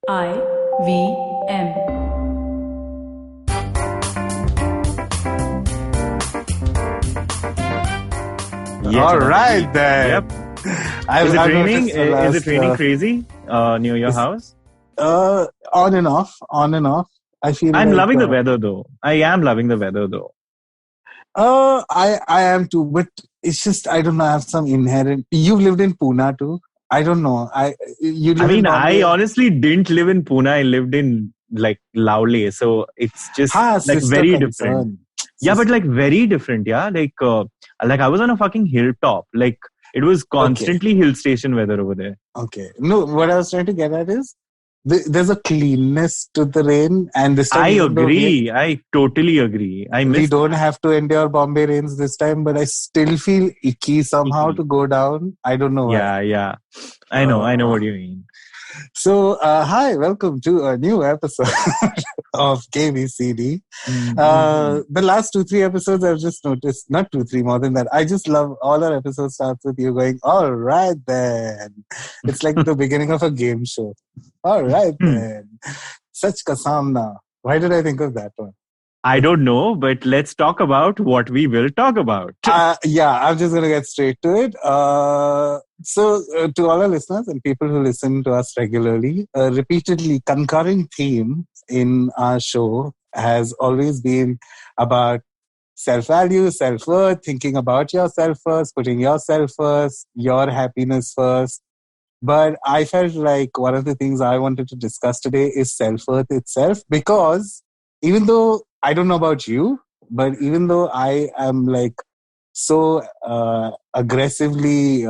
IVM. Yet All another right week. then. Yep. I've Is it raining? noticed the Is it raining last, crazy near your house? on and off, on and off. I feel I'm like loving the weather though. I am loving the weather though. I am too, but it's just I don't know. I have some inherent. You've lived in Pune too. I don't know. You live in I Bombay. honestly didn't live in Pune. I lived in like Laule, so it's just like sister very concern. different. Yeah, but like very different. Yeah, like I was on a fucking hilltop. Like it was constantly hill station weather over there. Okay. No, what I was trying to get at is there's a cleanness to the rain, and this time I agree. I totally agree. we don't have to endure Bombay rains this time, but I still feel icky somehow to go down. I don't know why. Yeah. I know what you mean. So, hi, welcome to a new episode of GAYBCD. The last 2-3 episodes I've just noticed, not 2-3, more than that. I just love all our episodes starts with you going, all right then. It's like the beginning of a game show. All right then. Such kasamna. Why did I think of that one? I don't know, but let's talk about what we will talk about. Yeah, I'm just going to get straight to it. So, to all our listeners and people who listen to us regularly, a repeatedly concurring theme in our show has always been about self-value, self-worth, thinking about yourself first, putting yourself first, your happiness first. But I felt like one of the things I wanted to discuss today is self-worth itself, because even though I don't know about you, but even though I am like so aggressively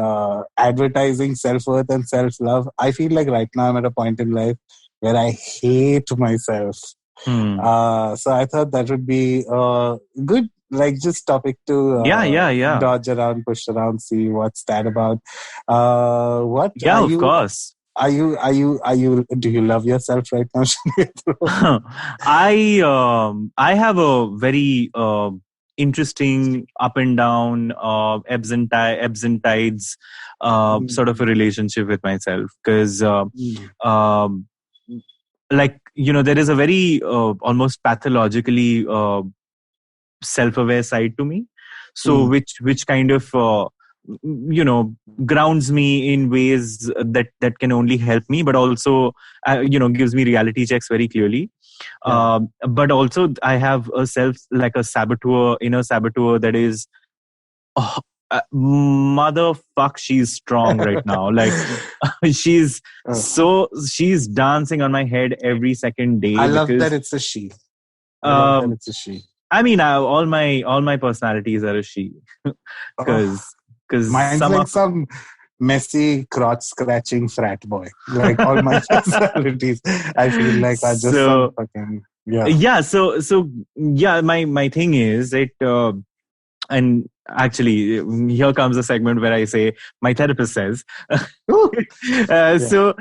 advertising self-worth and self-love, I feel like right now I'm at a point in life where I hate myself. So I thought that would be good, like just topic to dodge around, push around, see what's that about. Of course. Do you love yourself right now? I have a very interesting up and down, ebbs and tides sort of a relationship with myself, because there is a very almost pathologically self-aware side to me, so which kind of grounds me in ways that can only help me, but also gives me reality checks very clearly. But also I have a inner saboteur that is motherfuck, she's strong right now. Like she's dancing on my head every second day. I love that it's a she. I mean, all my personalities are a she, because mine's like some messy crotch scratching frat boy. Like all my personalities, I feel like are just some fucking my thing is it. And actually, here comes a segment where I say, my therapist says. So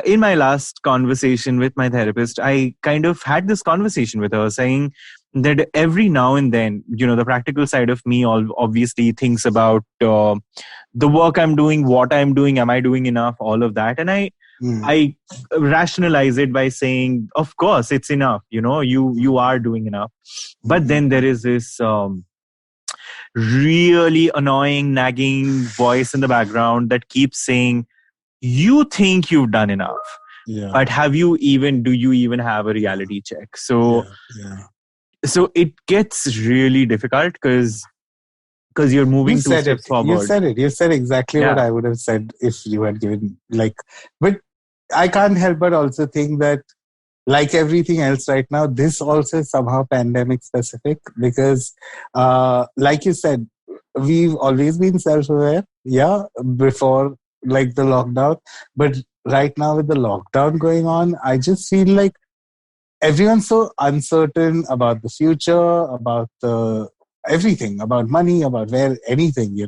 in my last conversation with my therapist, I kind of had this conversation with her saying that every now and then, the practical side of me obviously thinks about the work I'm doing, what I'm doing, am I doing enough, all of that. And I rationalize it by saying, of course, it's enough. You are doing enough. But then there is this really annoying, nagging voice in the background that keeps saying, you think you've done enough, but do you even have a reality check? So it gets really difficult because you're moving two steps forward. You said exactly what I would have said if you had given but I can't help but also think that, like everything else right now, this also is somehow pandemic specific, because like you said, we've always been self-aware, before like the lockdown. But right now with the lockdown going on, I just feel like everyone's so uncertain about the future, about everything, about money, about anything.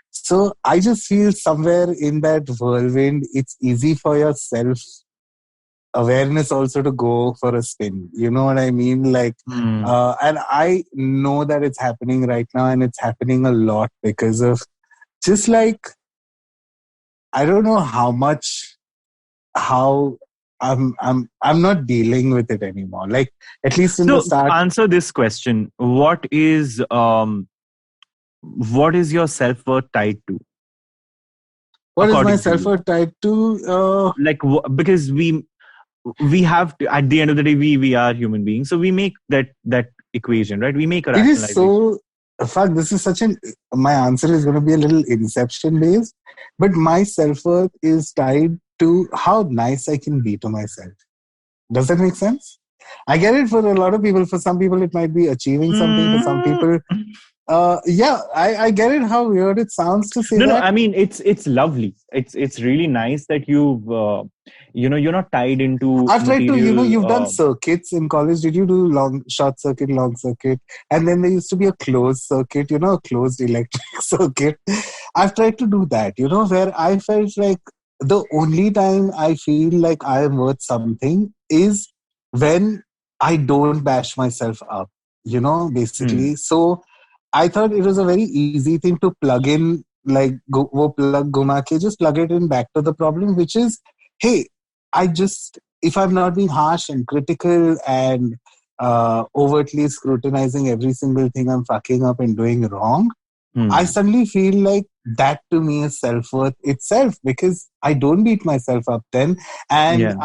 So I just feel somewhere in that whirlwind, it's easy for yourself awareness also to go for a spin. You know what I mean? Like, and I know that it's happening right now, and it's happening a lot because of just like, I don't know how I'm not dealing with it anymore. Like, at least in the So start. answer this question. What is your self-worth tied to, What is my according to you? self-worth tied to? Like, because we have to, at the end of the day, we are human beings, so we make that equation, right? We make a It is rationalization. so. Fuck, this is such an. My answer is going to be a little inception based, but my self worth is tied to how nice I can be to myself. Does that make sense? I get it for a lot of people. For some people, it might be achieving something. For some Mm. people, yeah, I get it. How weird it sounds to say No, that. I mean, it's lovely. It's really nice that you've you're not tied into I've tried to, material. you've done circuits in college. Did you do short circuit, long circuit? And then there used to be a closed circuit, a closed electric circuit. I've tried to do that, where I felt like the only time I feel like I am worth something is when I don't bash myself up, Hmm. basically. So I thought it was a very easy thing to plug in, like, wo plug guma ke, just plug it in back to the problem, which is, hey, if I'm not being harsh and critical and overtly scrutinizing every single thing I'm fucking up and doing wrong, I Hmm. suddenly feel like that to me is self-worth itself, because I don't beat myself up then, and Yeah.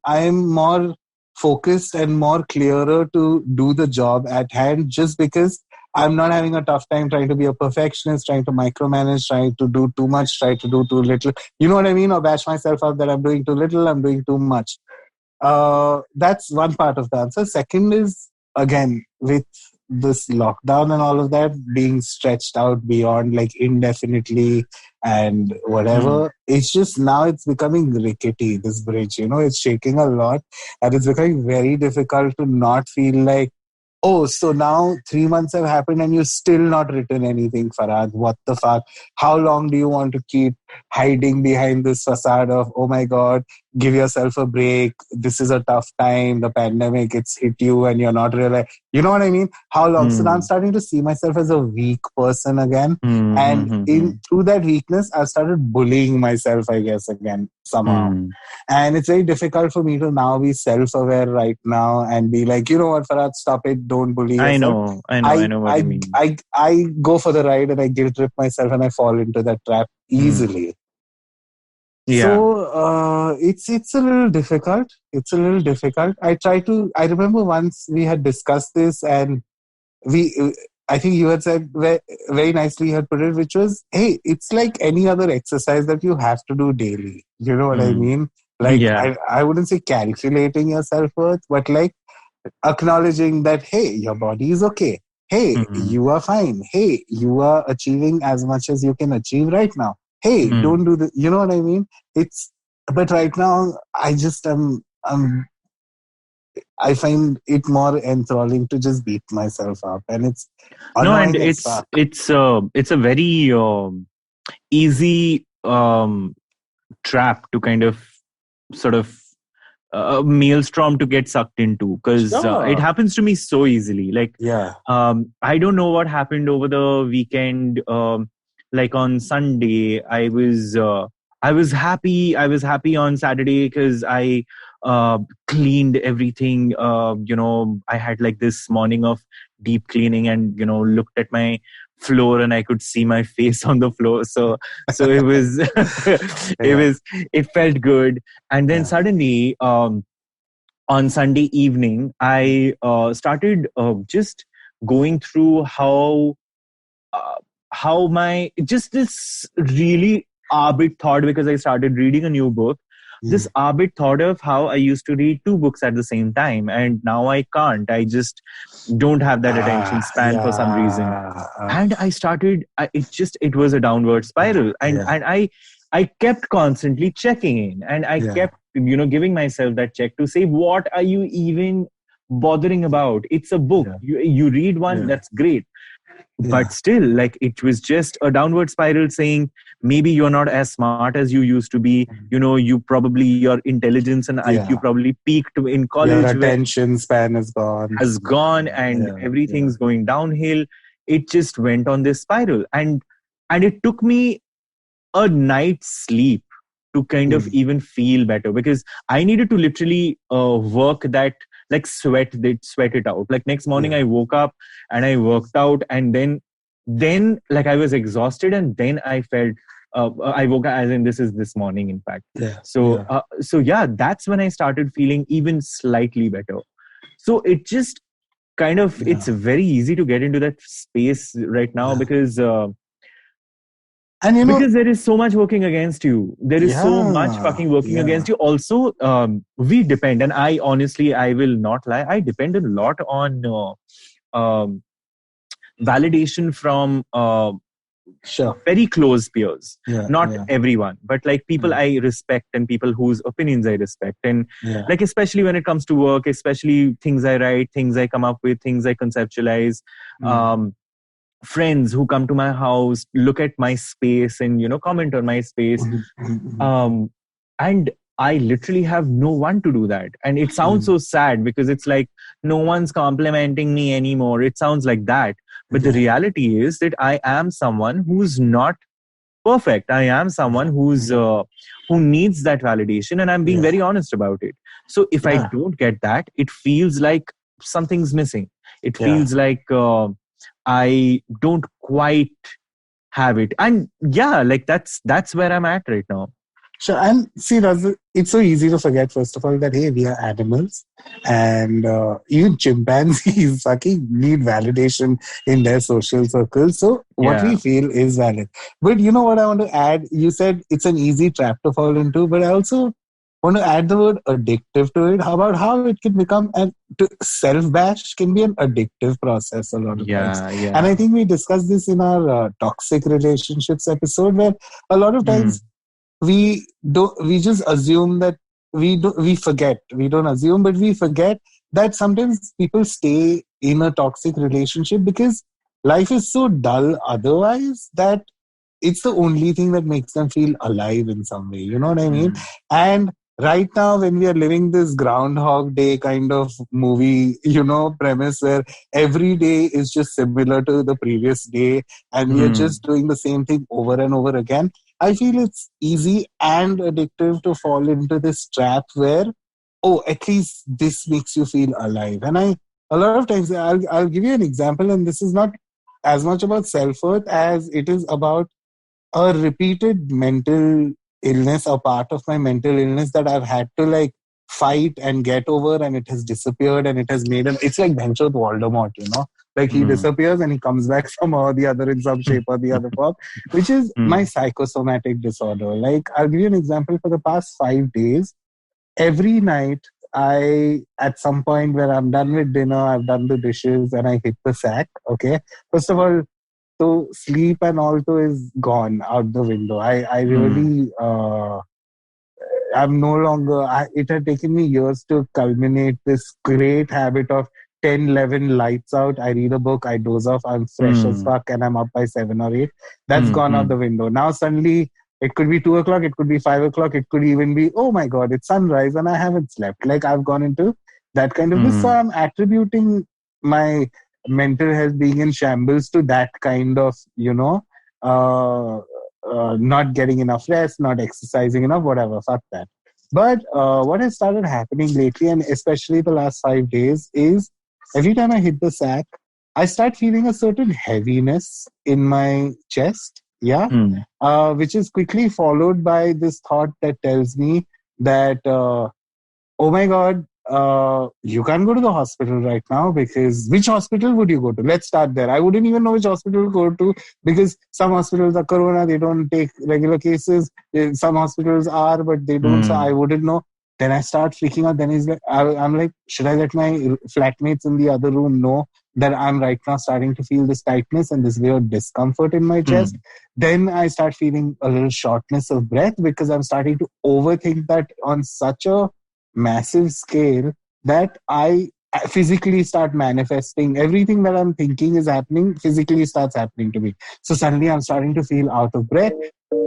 I'm more focused and more clearer to do the job at hand, just because I'm not having a tough time trying to be a perfectionist, trying to micromanage, trying to do too much, try to do too little. You know what I mean? Or bash myself up that I'm doing too little, I'm doing too much. That's one part of the answer. Second is, again, with this lockdown and all of that being stretched out beyond like indefinitely and Hmm. whatever, it's just now it's becoming rickety, this bridge, it's shaking a lot, and it's becoming very difficult to not feel like, oh, so now 3 months have happened and you still not written anything, Farhad. What the fuck? How long do you want to keep hiding behind this facade of, oh my God, give yourself a break. This is a tough time. The pandemic, it's hit you and you're not really, you know what I mean? How long? So now I'm Hmm. starting to see myself as a weak person again. Hmm. And Hmm. in Hmm. through that weakness, I've started bullying myself, I guess, again, somehow. Hmm. And it's very difficult for me to now be self-aware right now and be like, you know what, Farad, stop it, don't bully I yourself. know. I know. I I know what you I mean. I go for the ride and I guilt trip myself and I fall into that trap Hmm. easily. Yeah. So it's a little difficult. It's a little difficult. I remember once we had discussed this, and we I think you had said very nicely, you had put it, which was, hey, it's like any other exercise that you have to do daily. You know what I Hmm. mean? Like, Yeah. I wouldn't say calculating your self-worth, but like acknowledging that, hey, your body is okay. Hey, Hmm. you are fine. Hey, you are achieving as much as you can achieve right now. Hey, Hmm. don't do the, you know what I mean? It's, but right now, I find it more enthralling to just beat myself up, and it's No, and annoying as fuck. it's a very easy trap to kind of sort of a maelstrom to get sucked into, because it Sure. happens to me so easily. Like, Yeah. I don't know what happened over the weekend. Like on Sunday, I was happy. I was happy on Saturday because I cleaned everything. I had like this morning of deep cleaning, and looked at my floor and I could see my face on the floor. So it was Yeah. it felt good. And then Yeah. suddenly, on Sunday evening, I started just going through uh, how my just this really arbit thought, because I started reading a new book. This Mm. arbit thought of how I used to read two books at the same time, and now I can't. I just don't have that attention span for some reason. Yeah. And I started. It was a downward spiral, and Yeah. I kept constantly checking in, and I Yeah. kept giving myself that check to say, what are you even bothering about? It's a book. Yeah. You read one, Yeah. that's great, Yeah. but still, like, it was just a downward spiral saying, maybe you're not as smart as you used to be. You probably, your intelligence and IQ Yeah. probably peaked in Your college, where attention span is gone. has gone, and Yeah. Yeah. everything's going downhill. It just went on this spiral, and it took me a night's sleep to kind of even feel better, because I needed to literally work that, like sweat it out. Like next morning I woke up and I worked out, and then like I was exhausted, and then I felt I woke up, as in this morning, in fact. So yeah, that's when I started feeling even slightly better. So it just kind of, it's very easy to get into that space right now, because and because there is so much working against you. There is so much fucking working against you. Also, we depend, and I honestly, I will not lie, I depend a lot on validation from very close peers. Not everyone, but like people I respect, and people whose opinions I respect. And like, especially when it comes to work, especially things I write, things I come up with, things I conceptualize, friends who come to my house, look at my space and, comment on my space. And I literally have no one to do that. And it sounds so sad, because it's like, no one's complimenting me anymore. It sounds like that. But the reality is that I am someone who's not perfect. I am someone who needs that validation, and I'm being very honest about it. So if I don't get that, it feels like something's missing. It feels like I don't quite have it. And like that's where I'm at right now. Sure. And see, it's so easy to forget, first of all, that, hey, we are animals, and even chimpanzees fucking need validation in their social circles. So what we feel is valid. But you know what I want to add? You said it's an easy trap to fall into, but I also want to add the word addictive to it. How about how it can become, self-bash can be an addictive process a lot of times. And I think we discussed this in our toxic relationships episode, where a lot of times we just assume that we forget that sometimes people stay in a toxic relationship because life is so dull otherwise that it's the only thing that makes them feel alive in some way. You know what I mean? And right now, when we are living this Groundhog Day kind of movie, premise where every day is just similar to the previous day, and we are just doing the same thing over and over again, I feel it's easy and addictive to fall into this trap where, at least this makes you feel alive. And a lot of times, I'll give you an example, and this is not as much about self-worth as it is about a repeated mental illness, a part of my mental illness that I've had to fight and get over, and it has disappeared, and it has made him, it's like Benchot Voldemort, like he disappears and he comes back somehow or the other in some shape or the other form, which is my psychosomatic disorder. Like, I'll give you an example. For the past 5 days, every night at some point where I'm done with dinner, I've done the dishes, and I hit the sack. Okay. First of all, so sleep and also is gone out the window. I really, I'm no longer, it had taken me years to culminate this great habit of 10, 11 lights out. I read a book, I doze off, I'm fresh as fuck, and I'm up by 7 or 8. That's gone out the window. Now suddenly, it could be 2 o'clock, it could be 5 o'clock, it could even be, oh my God, it's sunrise and I haven't slept. Like, I've gone into that kind of this. So I'm attributing my mental health being in shambles to that kind of, not getting enough rest, not exercising enough, whatever, fuck that. But what has started happening lately, and especially the last 5 days, is every time I hit the sack, I start feeling a certain heaviness in my chest, which is quickly followed by this thought that tells me that, oh my God, you can't go to the hospital right now, because which hospital would you go to? Let's start there. I wouldn't even know which hospital to go to, because some hospitals are corona, they don't take regular cases. Some hospitals are, but they don't, so I wouldn't know. Then I start freaking out. Then I'm like, should I let my flatmates in the other room know that I'm right now starting to feel this tightness and this weird discomfort in my chest? Then I start feeling a little shortness of breath, because I'm starting to overthink that on such a massive scale that I physically start manifesting everything that I'm thinking is happening, physically starts happening to me. So suddenly I'm starting to feel out of breath.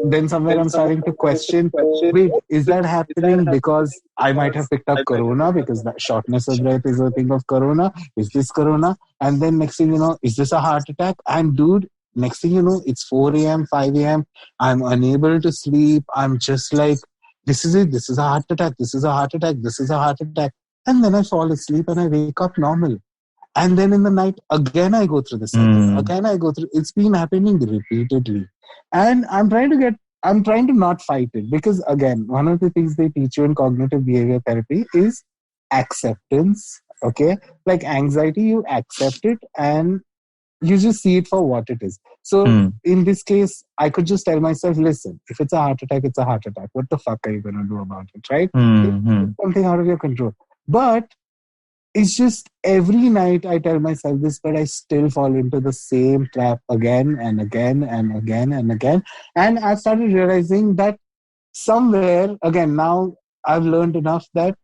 Then somewhere I'm starting to question, wait, is that happening because I might have picked up corona, because that shortness of breath is a thing of corona? Is this corona? And then next thing you know, is this a heart attack? And dude, next thing you know, it's 4 a.m., 5 a.m. I'm unable to sleep. I'm just like, this is it. This is a heart attack. This is a heart attack. This is a heart attack. And then I fall asleep and I wake up normal. And then in the night, again, I go through the cycle. Again, I go through. It's been happening repeatedly. And I'm trying to not fight it, because again, one of the things they teach you in cognitive behavior therapy is acceptance. Okay. Like anxiety, you accept it and you just see it for what it is. So in this case, I could just tell myself, listen, if it's a heart attack, it's a heart attack. What the fuck are you going to do about it? Right? It's something out of your control. But it's just every night I tell myself this, but I still fall into the same trap again and again and again and again. And I've started realizing that somewhere, again, now I've learned enough that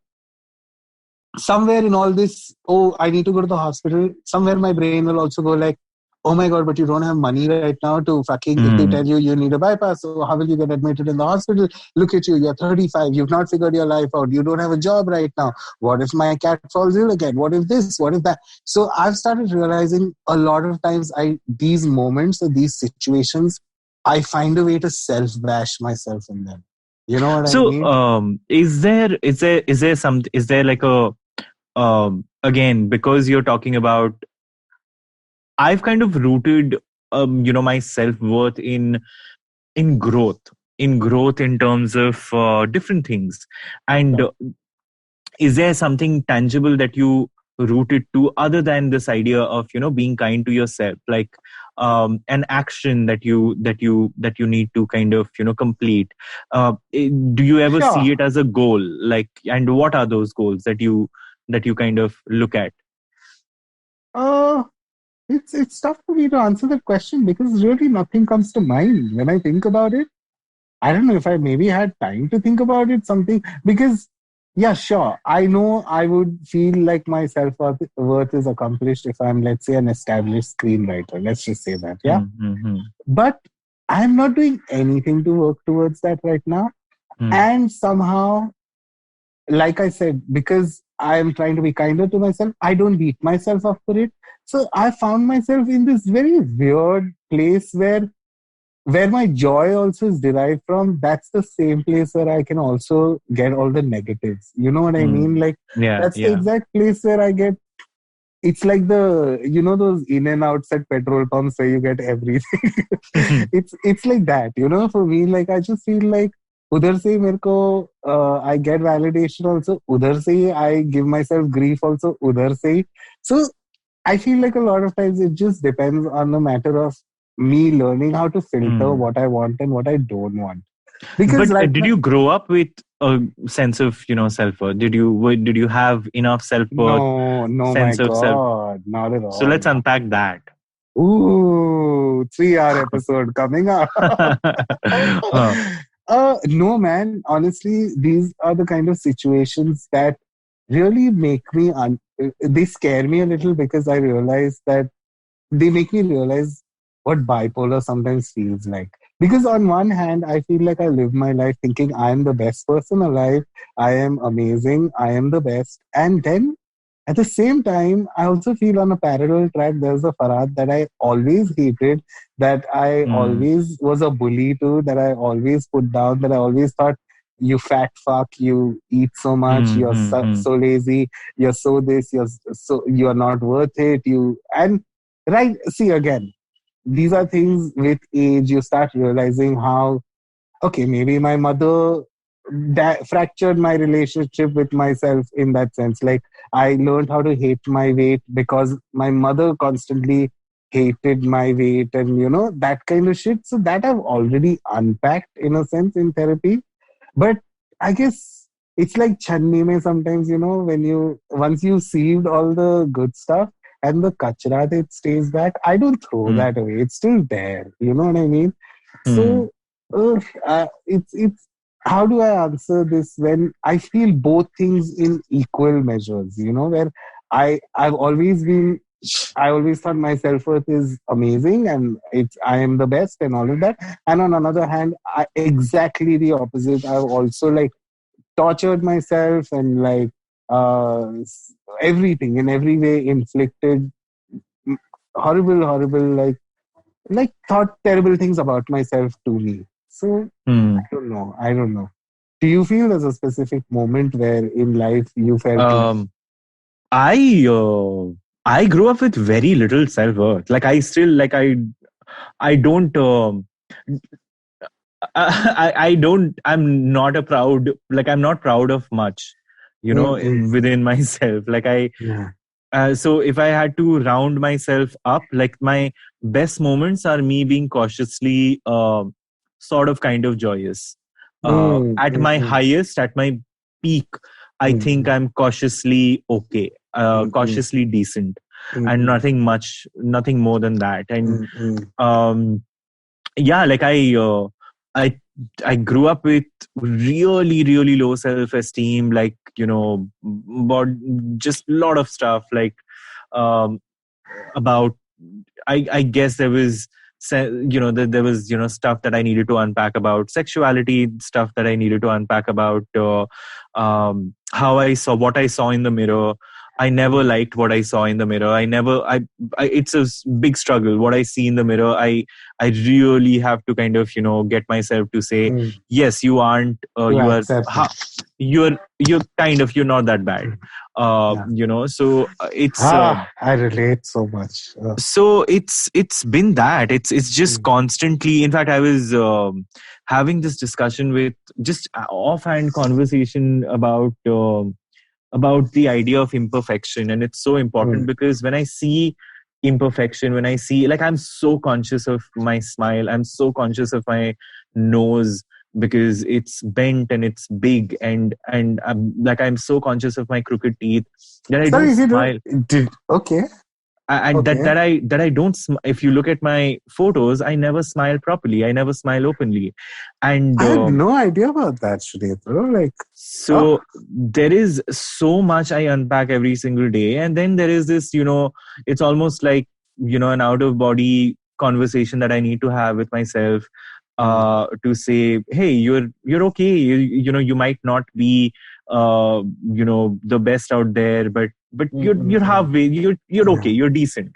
somewhere in all this, oh, I need to go to the hospital, somewhere my brain will also go like, oh my God, but you don't have money right now to fucking, if they tell you need a bypass, so how will you get admitted in the hospital? Look at you, you're 35, you've not figured your life out, you don't have a job right now. What if my cat falls ill again? What if this? What if that? So I've started realizing a lot of times these moments or these situations, I find a way to self-bash myself in them. You know what I mean? So, is there like a, again, because you're talking about, I've kind of rooted, my self-worth in growth, in terms of different things. And is there something tangible that you rooted to other than this idea of, being kind to yourself, like an action that you need to kind of, complete? Do you ever see it as a goal? Like, and what are those goals that you kind of look at? It's tough for me to answer that question, because really nothing comes to mind when I think about it. I don't know if I maybe had time to think about it, something, because yeah, sure. I know I would feel like my self-worth is accomplished if I'm, let's say, an established screenwriter. Let's just say that, yeah? But I'm not doing anything to work towards that right now. And somehow, like I said, because I'm trying to be kinder to myself, I don't beat myself up for it. So I found myself in this very weird place where my joy also is derived from. That's the same place where I can also get all the negatives. You know what I mean? Like, that's the exact place where I get. It's like those in and outs at petrol pumps where you get everything. It's like that, for me. Like, I just feel like udhar se mere ko, I get validation also. Udhar se I give myself grief also. Udhar se. So I feel like a lot of times it just depends on the matter of me learning how to filter what I want and what I don't want. Because did you grow up with a sense of, self-worth? Did you have enough self-worth? No, sense my of God, not at all. So let's unpack that. Ooh, 3-hour episode coming up. No, man. Honestly, these are the kind of situations that really make me they scare me a little, because I realize that they make me realize what bipolar sometimes feels like. Because on one hand, I feel like I live my life thinking I am the best person alive, I am amazing, I am the best. And then at the same time, I also feel on a parallel track, there's a Farhad that I always hated, that I always was a bully to, that I always put down, that I always thought, you fat fuck, you eat so much, you're so lazy, you're so this, you're not worth it. Right, see, again, these are things with age, you start realizing how, okay, maybe my mother fractured my relationship with myself in that sense. Like, I learned how to hate my weight because my mother constantly hated my weight, and that kind of shit. So that I've already unpacked in a sense in therapy. But I guess it's like Channi mein sometimes, once you sieved all the good stuff and the kachra that stays back, I don't throw that away. It's still there. You know what I mean? So it's how do I answer this when I feel both things in equal measures, where I've always been, I always thought my self-worth is amazing and I am the best and all of that. And on another hand, exactly the opposite. I've also like tortured myself and like everything in every way inflicted horrible, like thought terrible things about myself to me. So I don't know. Do you feel there's a specific moment where in life you felt like, I I grew up with very little self-worth. Like I still I don't I don't I'm not proud of much, within myself. Like yeah. so if I had to round myself up, like my best moments are me being cautiously sort of kind of joyous. At my highest, at my peak, I think I'm cautiously okay, cautiously decent, and nothing more than that. And um, yeah, like I I grew up with really really low self esteem, like but just a lot of stuff, like um about I guess there was there was stuff that I needed to unpack about sexuality, stuff that I needed to unpack about how what I saw in the mirror. I never liked what I saw in the mirror. I it's a big struggle. What I see in the mirror, I really have to kind of get myself to say, yes, you aren't, you are, you're not that bad. So it's I relate so much. So it's been that it's just constantly. In fact, I was having this discussion with just offhand conversation about the idea of imperfection, and it's so important because when I see imperfection, when I see, like, I'm so conscious of my smile, I'm so conscious of my nose because it's bent and it's big, and I'm so conscious of my crooked teeth that I don't smile. Okay. And that I don't if you look at my photos, I never smile properly, I never smile openly. And I had no idea about that, Sunetro. Like, so there is so much I unpack every single day, and then there is this, it's almost like an out of body conversation that I need to have with myself, to say, hey, you're okay, you might not be the best out there, but you're halfway, you're okay, you're decent.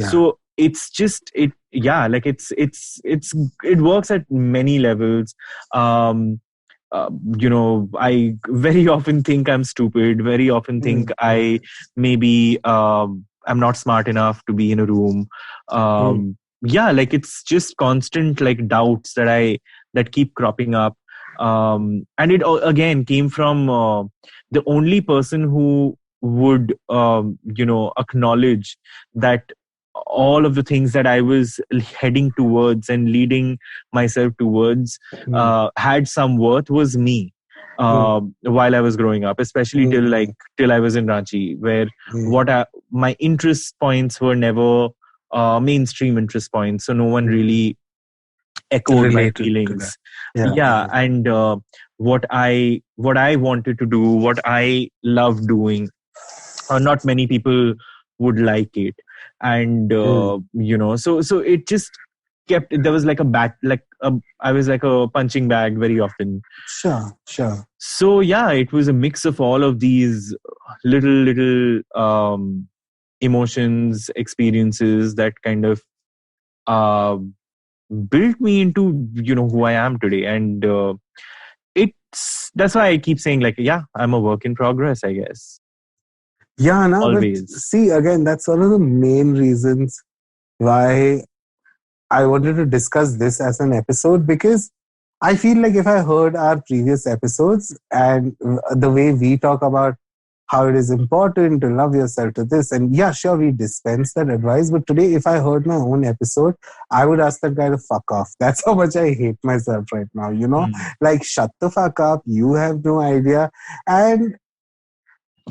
So it's just like it works at many levels. I very often think I'm stupid, very often think I maybe I'm not smart enough to be in a room. Like it's just constant like doubts that keep cropping up. And it again came from the only person who would acknowledge that all of the things that I was heading towards and leading myself towards had some worth was me. While I was growing up, especially till I was in Ranchi, where my interest points were never mainstream interest points, so no one really echoed my feelings. And what I wanted to do, what I loved doing, not many people would like it. And so it just kept, there was like a bat, I was like a punching bag very often. Sure. So it was a mix of all of these little emotions, experiences that kind of built me into who I am today. And that's why I keep saying, like, I'm a work in progress, I guess. Always. But see, again, that's one of the main reasons why I wanted to discuss this as an episode, because I feel like if I heard our previous episodes and the way we talk about how it is important to love yourself, to this, and sure, we dispense that advice, but today if I heard my own episode, I would ask that guy to fuck off. That's how much I hate myself right now, like, shut the fuck up, you have no idea. And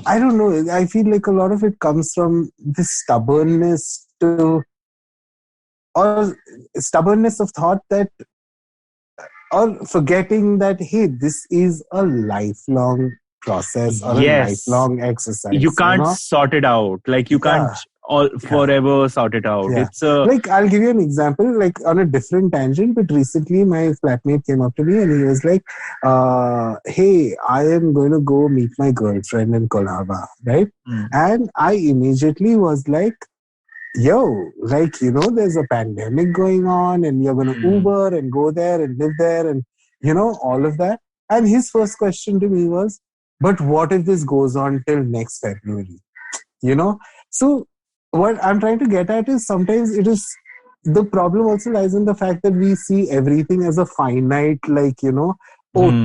I don't know, I feel like a lot of it comes from this stubbornness of thought, that, or forgetting that, hey, this is a lifelong process or a lifelong exercise. You can't sort it out. Like, you can't forever sort it out. It's like, I'll give you an example, like on a different tangent, but recently my flatmate came up to me and he was like, hey, I am going to go meet my girlfriend in Colaba, right? And I immediately was like, yo, like, there's a pandemic going on and you're going to Uber and go there and live there and, all of that. And his first question to me was, but what if this goes on till next February? You know? So what I'm trying to get at is sometimes it is the problem also lies in the fact that we see everything as a finite, like, oh,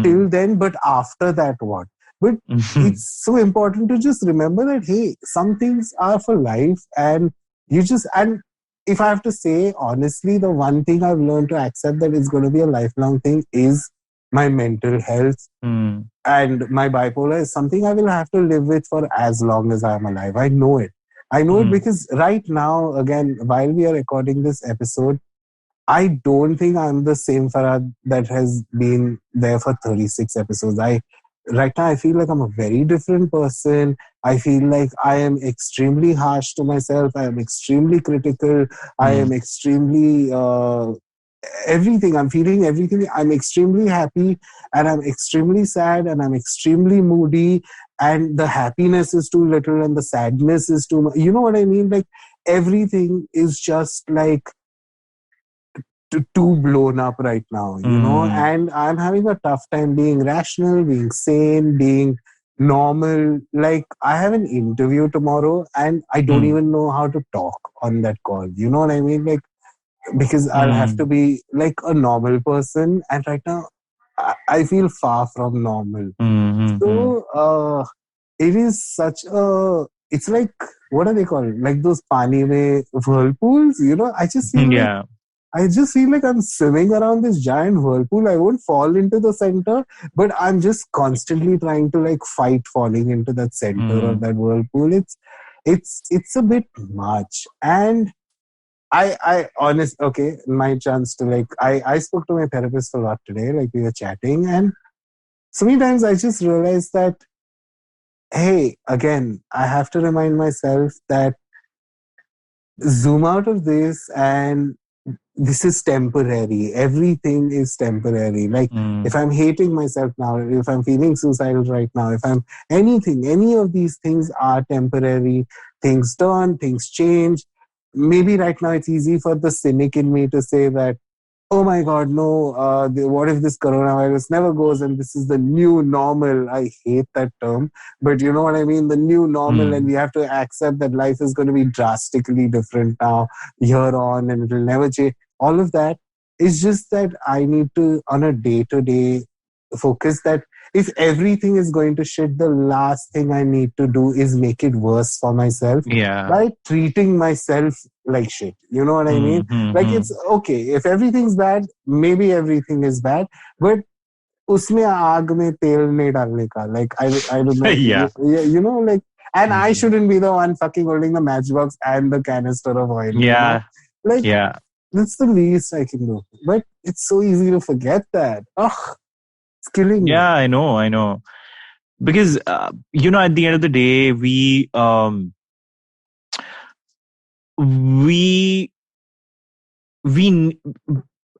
till then, but after that, what? But it's so important to just remember that, hey, some things are for life, and and if I have to say, honestly, the one thing I've learned to accept that it's going to be a lifelong thing is my mental health. And my bipolar is something I will have to live with for as long as I'm alive. I know it. I know it because right now, again, while we are recording this episode, I don't think I'm the same Farhad that has been there for 36 episodes. Right now, I feel like I'm a very different person. I feel like I am extremely harsh to myself. I am extremely critical. I am extremely everything. I'm feeling everything. I'm extremely happy, and I'm extremely sad, and I'm extremely moody, and the happiness is too little and the sadness is too much. You know what I mean? Like everything is just like too blown up right now, and I'm having a tough time being rational, being sane, being normal. Like I have an interview tomorrow and I don't even know how to talk on that call. You know what I mean? Like, because I'll have to be like a normal person, and right now I feel far from normal. So it is such a, it's like, what are they called? Like those pani mein whirlpools, I just feel like I'm swimming around this giant whirlpool. I won't fall into the center, but I'm just constantly trying to like fight falling into that center of that whirlpool. It's a bit much. And okay, my chance to like, I spoke to my therapist a lot today, like we were chatting, and so many times I just realized that, hey, again, I have to remind myself that zoom out of this, and this is temporary. Everything is temporary. Like if I'm hating myself now, if I'm feeling suicidal right now, if I'm any of these things are temporary. Things turn, things change. Maybe right now it's easy for the cynic in me to say that, oh my God, no, what if this coronavirus never goes and this is the new normal? I hate that term, but you know what I mean? The new normal, and we have to accept that life is going to be drastically different now, here on, and it will never change. All of that is just that I need to, on a day-to-day focus, that if everything is going to shit, the last thing I need to do is make it worse for myself by treating myself like shit. You know what I mean? Like it's okay. If everything's bad, maybe everything is bad, but उसमें आग में तेल नहीं डालने का. Like I don't know. You know, like, and I shouldn't be the one fucking holding the matchbox and the canister of oil. Like that's the least I can do. But it's so easy to forget that. Ugh. It's killing me. Yeah, I know. Because, at the end of the day,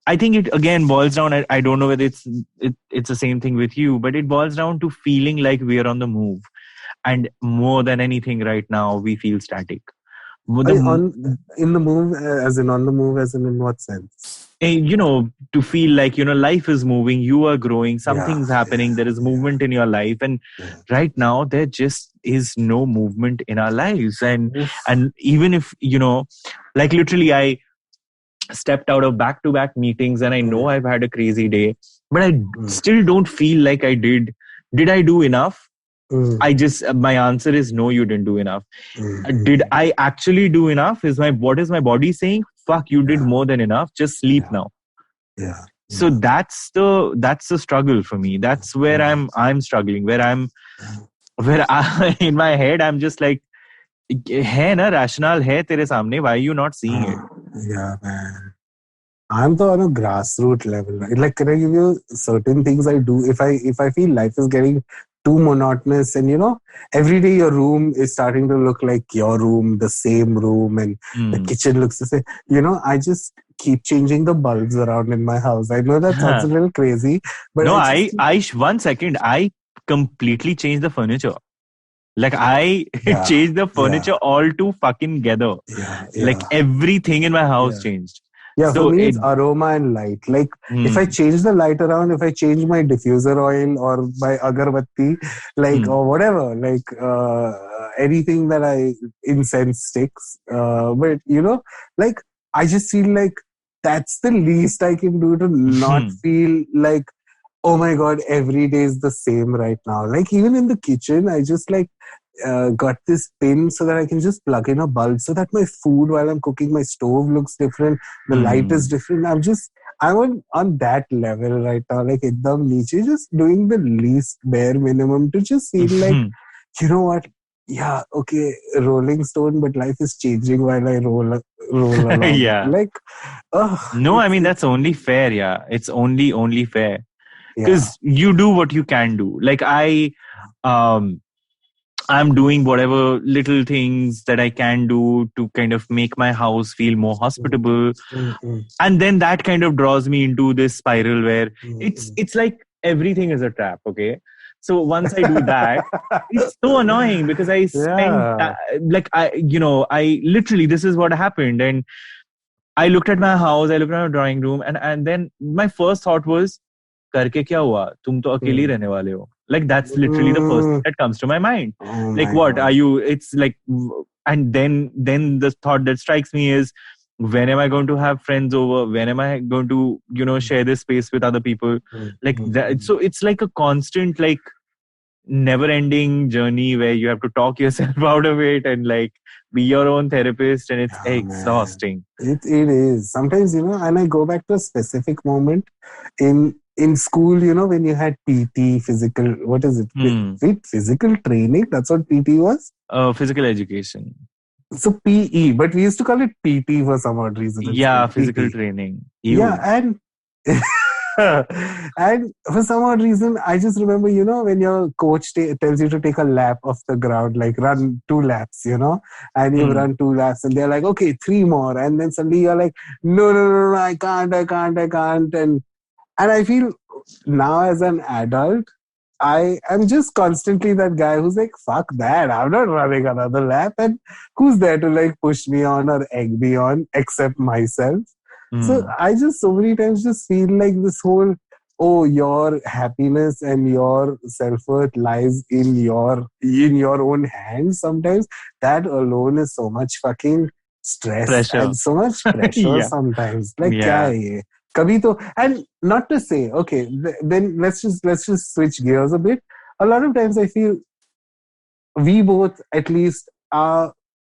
I think it again boils down, I don't know whether it's the same thing with you, but it boils down to feeling like we're on the move. And more than anything right now, we feel static. In the move, as in on the move, as in what sense? To feel like, life is moving, you are growing, something's happening, there is movement in your life. And right now, there just is no movement in our lives. And even if, like literally, I stepped out of back-to-back meetings and I know I've had a crazy day, but I still don't feel like I did. Did I do enough? My answer is no, you didn't do enough. Did I actually do enough? What is my body saying? Fuck, you did more than enough. Just sleep now. So that's the struggle for me. That's where I'm struggling. Where in my head I'm just like, है ना, rational है तेरे सामने. Why are you not seeing it? Yeah, man. I'm on a grassroots level. Right? Like, can I give you certain things I do? If I feel life is getting too monotonous, and every day your room is starting to look like your room, the same room, and the kitchen looks the same. I just keep changing the bulbs around in my house. I know that sounds a little crazy, but no, I 1 second, I completely changed the furniture. Like I changed the furniture all to fucking together. Like everything in my house changed. Yeah, for So me, it, it's aroma and light. Like, if I change the light around, if I change my diffuser oil or my agarbatti, like, or whatever, like, anything that incense sticks. But, like, I just feel like that's the least I can do to not feel like, oh my God, every day is the same right now. Like, even in the kitchen, I just like, got this pin so that I can just plug in a bulb so that my food while I'm cooking, my stove looks different, the light is different. I'm on that level right now, like ekdam niche, just doing the least bare minimum to just feel like, you know what? Yeah, okay, Rolling Stone, but life is changing while I roll along. yeah. Like, No, I mean, that's only fair. Yeah. It's only fair. Because you do what you can do. Like um, I'm doing whatever little things that I can do to kind of make my house feel more hospitable. And then that kind of draws me into this spiral where it's like everything is a trap. Okay. So once I do that, it's so annoying because I spent like I literally, this is what happened. And I looked at my house, I looked at my drawing room, and then my first thought was, करके क्या हुआ? तुम तो अकेले ही रहने वाले हो. Like, that's literally the first thing that comes to my mind. Oh Like, my what God. are you? It's like, and then the thought that strikes me is, when am I going to have friends over? When am I going to, share this space with other people? Like that. So it's like a constant, like, never-ending journey where you have to talk yourself out of it and like be your own therapist, and it's exhausting. It is. Sometimes, and I go back to a specific moment in school, when you had PT, physical, what is it? Physical training? That's what PT was? Physical education. So PE, but we used to call it PT for some odd reason. Yeah, physical training. Ew. Yeah, and and for some odd reason, I just remember, when your coach tells you to take a lap of the ground, like run 2 laps, and you run 2 laps, and they're like, okay, 3 more, and then suddenly you're like, no, I can't, and I feel now as an adult, I am just constantly that guy who's like, fuck that, I'm not running another lap, and who's there to like push me on or egg me on except myself. So I just so many times just feel like this whole, your happiness and your self-worth lies in your own hands. Sometimes that alone is so much fucking stress pressure. and so much pressure. Sometimes, like, kya hai ye? Kabhi to, and not to say, okay, then let's just switch gears a bit. A lot of times I feel we both, at least, are.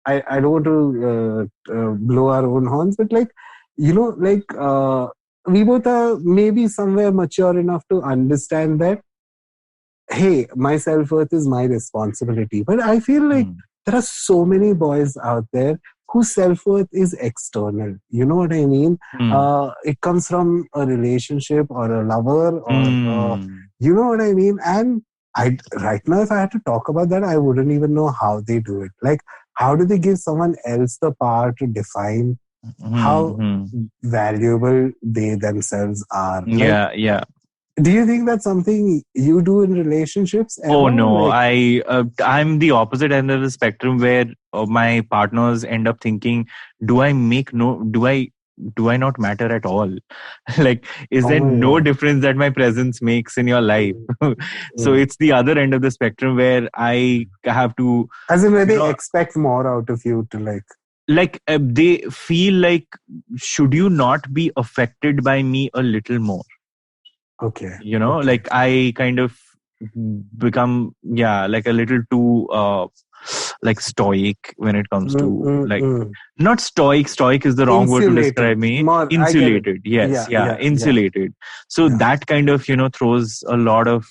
I don't want to blow our own horns, but like, we both are maybe somewhere mature enough to understand that, hey, my self-worth is my responsibility. But I feel like there are so many boys out there whose self-worth is external. You know what I mean? It comes from a relationship or a lover, or you know what I mean? And right now, if I had to talk about that, I wouldn't even know how they do it. Like, how do they give someone else the power to define how valuable they themselves are? Like, yeah. Do you think that's something you do in relationships ever? Oh no, I'm the opposite end of the spectrum where my partners end up thinking, do I not matter at all? Like, is there no difference that my presence makes in your life? So it's the other end of the spectrum where I have to, as in where they expect more out of you to like they feel like, should you not be affected by me a little more? Okay. Like I kind of become, like a little too like stoic when it comes to like, not stoic is the wrong word to describe me. Insulated. Yes. Insulated. So that kind of, throws a lot of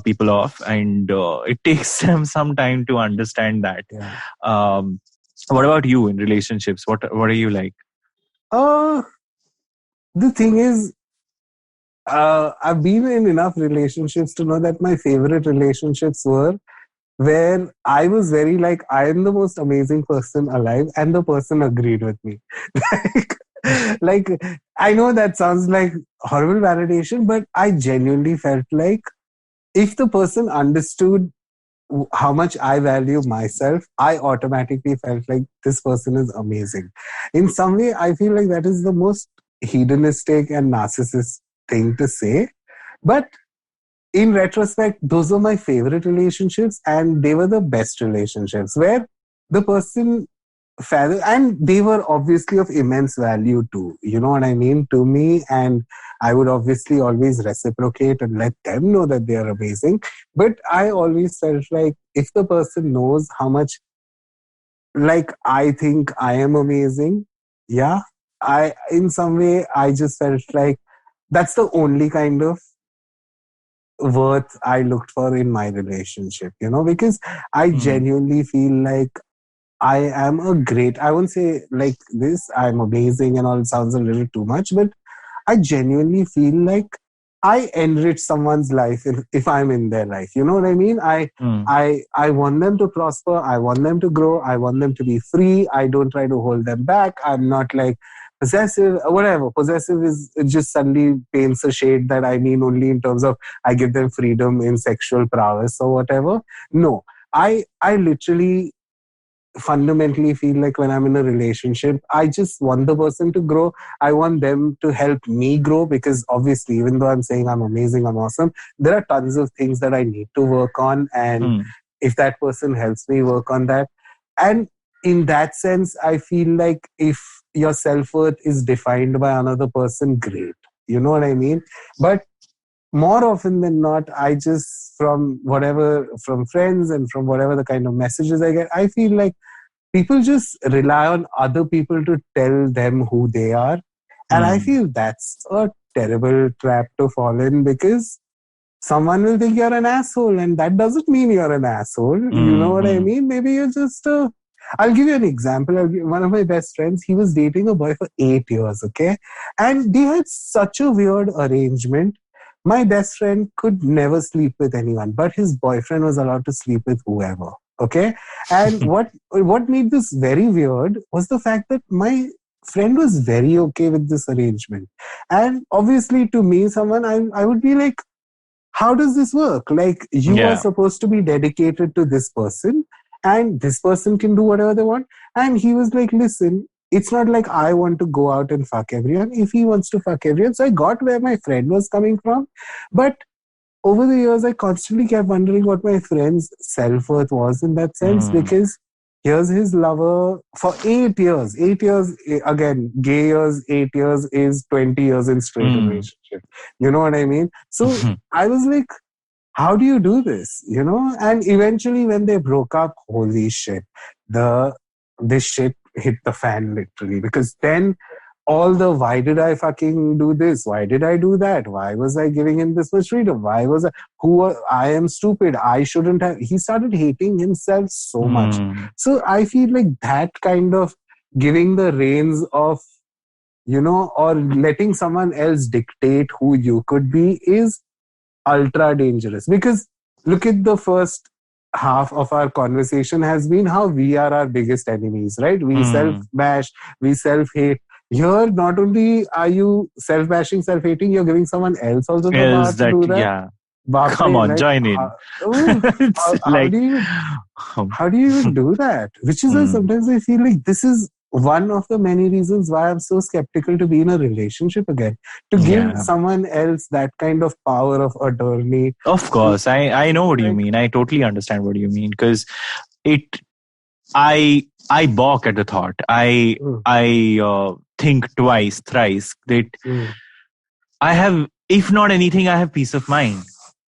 people off, and it takes them some time to understand that. What about you in relationships? What are you like? The thing is, I've been in enough relationships to know that my favorite relationships were where I was very like, I am the most amazing person alive, and the person agreed with me. like, I know that sounds like horrible validation, but I genuinely felt like if the person understood how much I value myself, I automatically felt like this person is amazing. In some way, I feel like that is the most hedonistic and narcissist thing to say. But in retrospect, those were my favorite relationships, and they were the best relationships where the person and they were obviously of immense value too. You know what I mean? To me, and I would obviously always reciprocate and let them know that they are amazing. But I always felt like if the person knows how much like I think I am amazing, yeah, in some way I just felt like that's the only kind of worth I looked for in my relationship, because I genuinely feel like I am I won't say like this, I'm amazing and all, it sounds a little too much, but I genuinely feel like I enrich someone's life if I'm in their life. You know what I mean? I want them to prosper. I want them to grow. I want them to be free. I don't try to hold them back. I'm not like possessive or whatever. Possessive is it just suddenly paints a shade that I mean only in terms of I give them freedom in sexual prowess or whatever. No, I literally fundamentally feel like when I'm in a relationship, I just want the person to grow. I want them to help me grow because obviously, even though I'm saying I'm amazing, I'm awesome, there are tons of things that I need to work on. And if that person helps me work on that, and in that sense, I feel like if your self-worth is defined by another person, great. You know what I mean? But more often than not, I just, from friends and from whatever the kind of messages I get, I feel like people just rely on other people to tell them who they are. And I feel that's a terrible trap to fall in because someone will think you're an asshole and that doesn't mean you're an asshole. You know what I mean? Maybe you're just I'll give you an example. One of my best friends, he was dating a boy for 8 years, okay? And they had such a weird arrangement. My best friend could never sleep with anyone, but his boyfriend was allowed to sleep with whoever. Okay. And what made this very weird was the fact that my friend was very okay with this arrangement. And obviously to me, someone, I would be like, how does this work? Like you are supposed to be dedicated to this person and this person can do whatever they want. And he was like, listen, it's not like I want to go out and fuck everyone. If he wants to fuck everyone. So I got where my friend was coming from. But over the years, I constantly kept wondering what my friend's self-worth was in that sense because here's his lover for 8 years. 8 years, again, gay years, 8 years is 20 years in straight relationship. You know what I mean? So I was like, how do you do this? And eventually when they broke up, holy shit, this shit hit the fan literally because then all the why did I fucking do this? Why did I do that? Why was I giving him this much freedom? I am stupid. I shouldn't have. He started hating himself so much. So I feel like that kind of giving the reins of, or letting someone else dictate who you could be is ultra dangerous because look at the first half of our conversation has been how we are our biggest enemies, right? We self-bash, we self-hate. Here, not only are you self-bashing, self-hating, you're giving someone else also the power to do that. Yeah. Come on, join in. How do you even do that? Which is why sometimes I feel like this is one of the many reasons why I'm so skeptical to be in a relationship again. To give someone else that kind of power of attorney. Of course, I know what you mean. I totally understand what you mean because I balk at the thought. I think twice, thrice that I have, if not anything, I have peace of mind.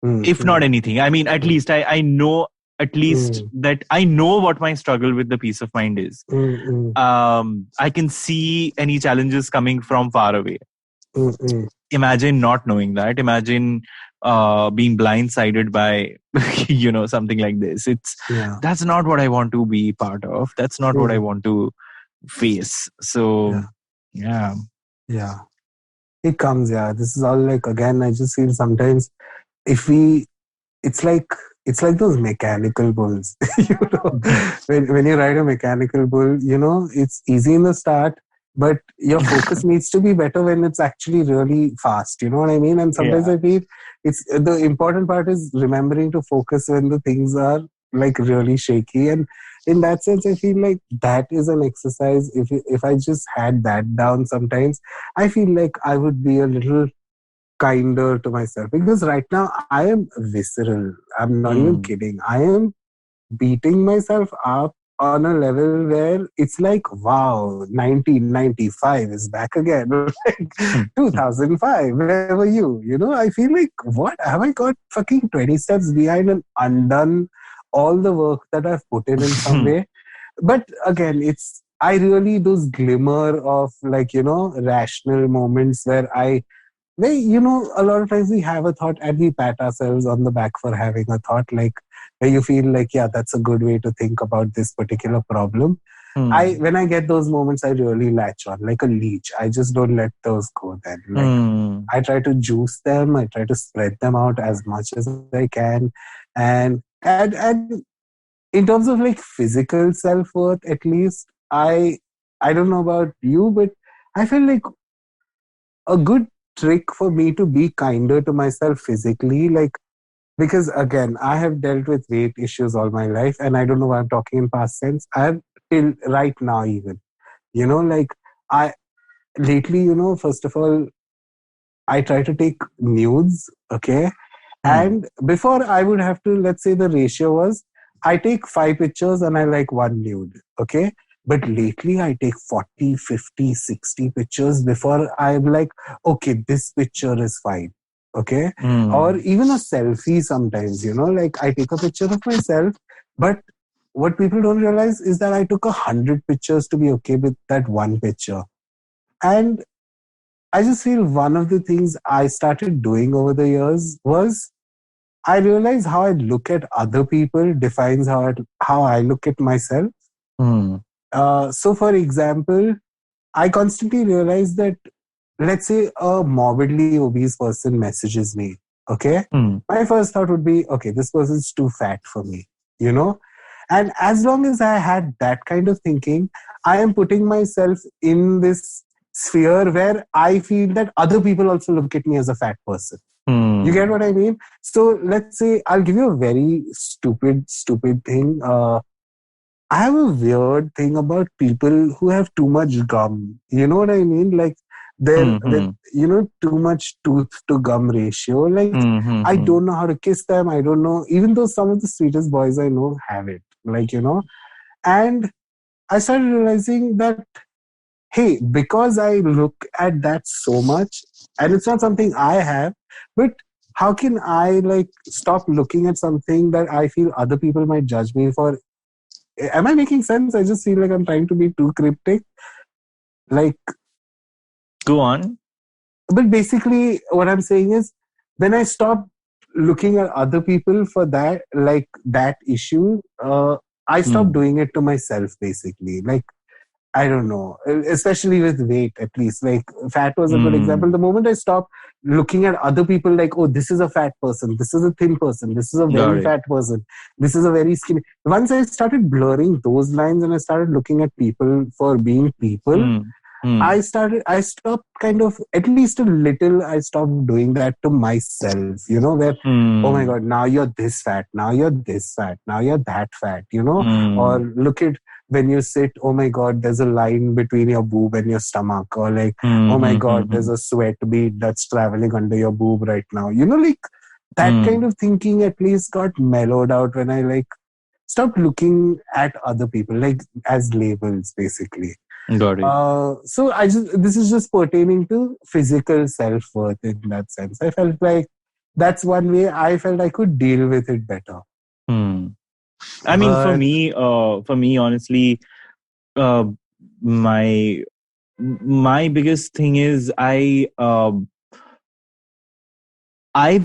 If not anything, I mean, at least I know, that I know what my struggle with the peace of mind is. I can see any challenges coming from far away. Imagine not knowing that. Imagine being blindsided by, something like this. That's not what I want to be part of. That's not what I want to face. So, yeah. It comes, this is all like, again, I just feel sometimes it's like those mechanical bulls. When you ride a mechanical bull, it's easy in the start, but your focus needs to be better when it's actually really fast. You know what I mean? And sometimes I feel it's the important part is remembering to focus when the things are like really shaky. And in that sense, I feel like that is an exercise. If I just had that down sometimes, I feel like I would be a little kinder to myself, because right now I am visceral. I'm not even kidding. I am beating myself up on a level where it's like, wow, 1995 is back again. Like 2005, where were you? You know, I feel like, what? Have I got fucking 20 steps behind and undone all the work that I've put in some way? But again, I really, those glimmer of like, rational moments where a lot of times we have a thought and we pat ourselves on the back for having a thought, like where you feel like, yeah, that's a good way to think about this particular problem. When I get those moments, I really latch on like a leech. I just don't let those go then. Like I try to juice them. I try to spread them out as much as I can. And in terms of like physical self-worth, at least, I don't know about you, but I feel like a good trick for me to be kinder to myself physically, like, because again, I have dealt with weight issues all my life, and I don't know why I'm talking in past tense. I have till right now even, like I lately, first of all, I try to take nudes, okay? And before I would have to, let's say the ratio was, I take 5 pictures and I like 1 nude, okay? But lately I take 40, 50, 60 pictures before I'm like, okay, this picture is fine, okay? Or even a selfie sometimes, like I take a picture of myself, but what people don't realize is that I took 100 pictures to be okay with that one picture. And I just feel one of the things I started doing over the years was I realized how I look at other people defines how I look at myself. So, for example, I constantly realize that, let's say a morbidly obese person messages me, okay? My first thought would be, okay, this person's too fat for me, And as long as I had that kind of thinking, I am putting myself in this sphere where I feel that other people also look at me as a fat person. You get what I mean? So let's say, I'll give you a very stupid thing. I have a weird thing about people who have too much gum. You know what I mean? Like they're too much tooth to gum ratio. Like I don't know how to kiss them. I don't know, even though some of the sweetest boys I know have it. Like, and I started realizing that, hey, because I look at that so much, and it's not something I have, but how can I like stop looking at something that I feel other people might judge me for? Am I making sense? I just feel like I'm trying to be too cryptic. Like, go on. But basically, what I'm saying is, when I stop looking at other people for that, like that issue, I stop doing it to myself, basically. Like, I don't know, especially with weight, at least. Like, fat was a good example. The moment I stopped looking at other people like, oh, this is a fat person, this is a thin person, this is a very fat person, this is a very skinny. Once I started blurring those lines and I started looking at people for being people, I stopped kind of, at least a little, I stopped doing that to myself, where, oh my God, now you're this fat, now you're this fat, now you're that fat, or look at, when you sit, oh my God, there's a line between your boob and your stomach, or like, oh my God, there's a sweat bead that's traveling under your boob right now. Like that kind of thinking at least got mellowed out when I like stopped looking at other people like as labels, basically. Got it. So this is just pertaining to physical self-worth in that sense. I felt like that's one way I felt I could deal with it better. I mean, for me, honestly, my biggest thing is I've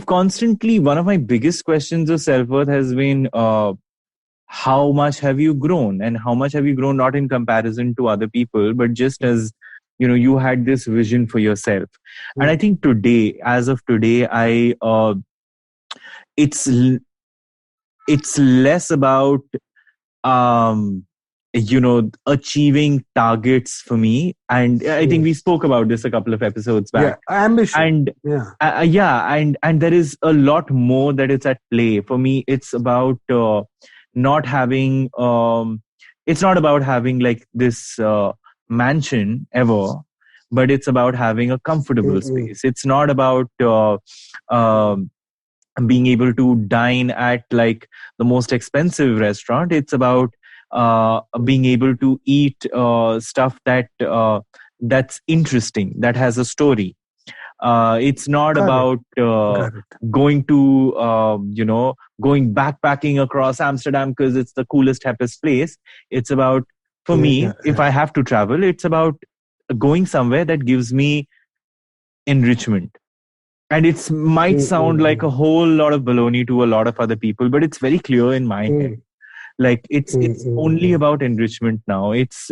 constantly, one of my biggest questions of self-worth has been, how much have you grown, and how much have you grown, not in comparison to other people, but just as, you had this vision for yourself. And I think as of today, it's less about, achieving targets for me. And I think we spoke about this a couple of episodes back. Yeah, ambition. And and there is a lot more that is at play. For me, it's about not having, it's not about having like this mansion ever, but it's about having a comfortable space. It's not about being able to dine at like the most expensive restaurant. It's about being able to eat stuff that that's interesting, that has a story. It's not about going to going backpacking across Amsterdam because it's the coolest, happiest place. It's about, for me, if I have to travel, it's about going somewhere that gives me enrichment. And it might sound like a whole lot of baloney to a lot of other people, but it's very clear in my head. Like it's only about enrichment now. It's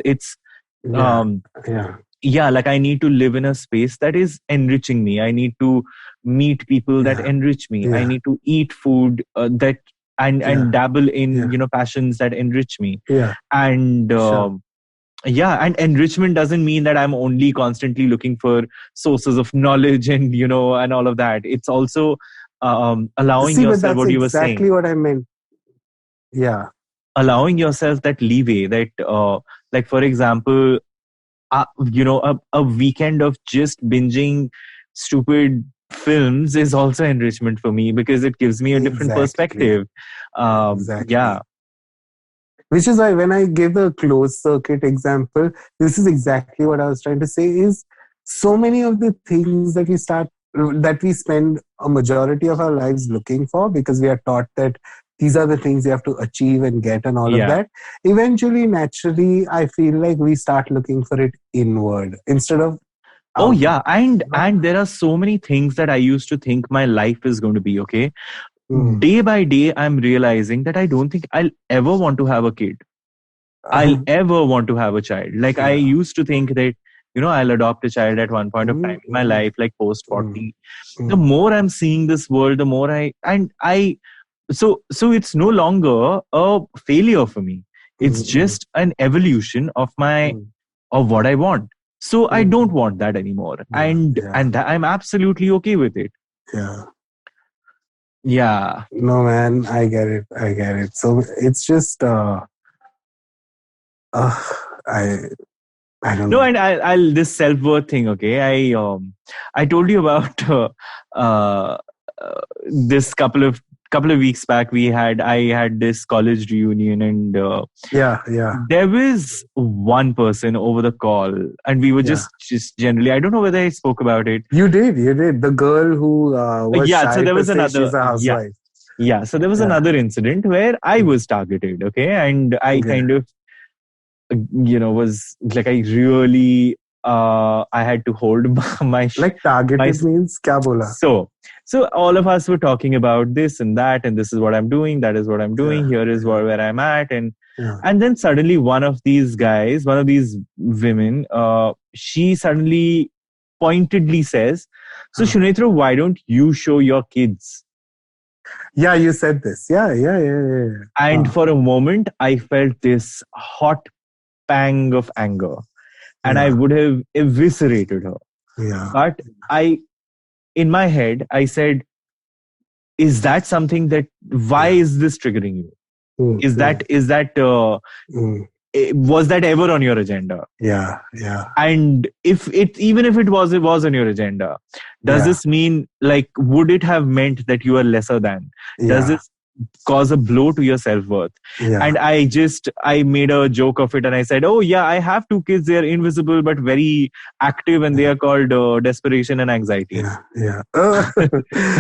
like I need to live in a space that is enriching me. I need to meet people that enrich me. I need to eat food that and dabble in passions that enrich me. And and enrichment doesn't mean that I'm only constantly looking for sources of knowledge and and all of that. It's also allowing yourself, what you were saying. Exactly what I meant. Yeah. Allowing yourself that leeway, that like for example, a weekend of just binging stupid films is also enrichment for me, because it gives me a different perspective. Yeah. Which is why when I give the closed circuit example, this is exactly what I was trying to say, is so many of the things that we spend a majority of our lives looking for, because we are taught that these are the things you have to achieve and get and all of that. Eventually, naturally, I feel like we start looking for it inward instead of outward. And there are so many things that I used to think my life is going to be, okay? Day by day, I'm realizing that I don't think I'll ever want to have a kid. I'll ever want to have a child. Like I used to think that, I'll adopt a child at one point of time in my life, like post 40. The more I'm seeing this world, the more so it's no longer a failure for me. It's just an evolution of what I want. So I don't want that anymore. And I'm absolutely okay with it. Yeah. No, man, I get it. So it's just I don't know. No, and I'll this self-worth thing, okay? I told you about this couple of weeks back. I had this college reunion, and there was one person over the call, and we were just generally, I don't know whether I spoke about it. You did the girl who was shy, so there was another, she's a housewife. So there was another incident where I was targeted, okay? And I kind of was like, I really I had to hold my like targeted means kya bola? So all of us were talking about this and that, and this is what I'm doing, that is what I'm doing, here is where I'm at, and then suddenly one of these women, she suddenly pointedly says, so Sunetro, why don't you show your kids? Yeah, you said this. Yeah. And for a moment, I felt this hot pang of anger, and I would have eviscerated her. But in my head, I said, is that something that, why is this triggering you? Was that ever on your agenda? Yeah. And even if it was on your agenda, does this mean, like, would it have meant that you are lesser than? Does this cause a blow to your self-worth? And I made a joke of it, and I said, oh yeah, I have 2 kids. They are invisible but very active, and they are called desperation and anxiety. I thought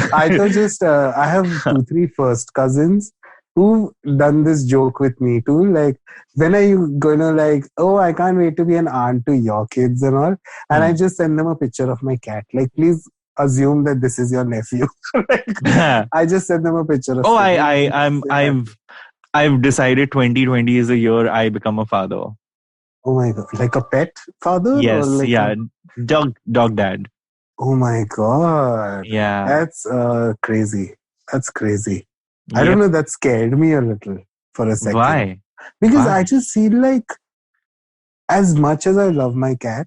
I have 2-3 first cousins who've done this joke with me too. Like, when are you gonna, like, oh, I can't wait to be an aunt to your kids and all. And I just send them a picture of my cat. Like, please assume that this is your nephew. I just send them a picture of. Oh, I've decided 2020 is a year I become a father. Oh my god! Like a pet father? Yes, dog dad. Oh my god! Yeah, that's crazy. That's crazy. Yep. I don't know. That scared me a little for a second. Why? Because I just feel like, as much as I love my cat,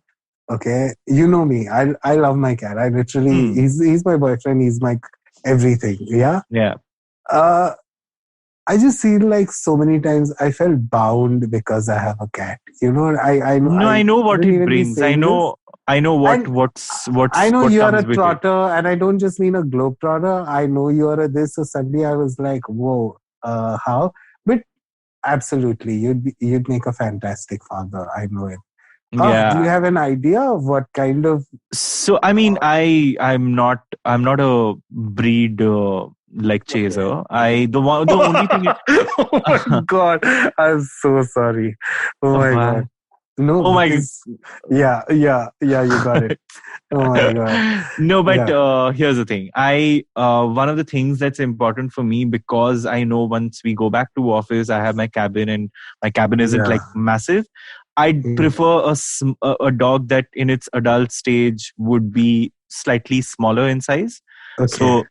okay, you know me, I love my cat. I literally, he's my boyfriend. He's my everything. Yeah. I just feel like so many times I felt bound because I have a cat. You know, No, I I know what shouldn't it even be brings. I saying this. know, I know And I know what you're comes a with it. trotter, and I don't just mean a globetrotter. I know you're a this. So suddenly I was like, whoa, how? But absolutely, you'd make a fantastic father. I know it. Do you Yeah. have an idea of what kind of? So I mean, I'm not a breed like Okay. chaser. The only thing. Oh my god, I'm so sorry. Oh my Why? god. No, Oh my. because yeah, you got it. Oh my god. No, but Yeah, here's the thing. I one of the things that's important for me, because I know once we go back to office, I have my cabin, and my cabin isn't like yeah. massive. I'd prefer a dog that in its adult stage would be slightly smaller in size. Okay.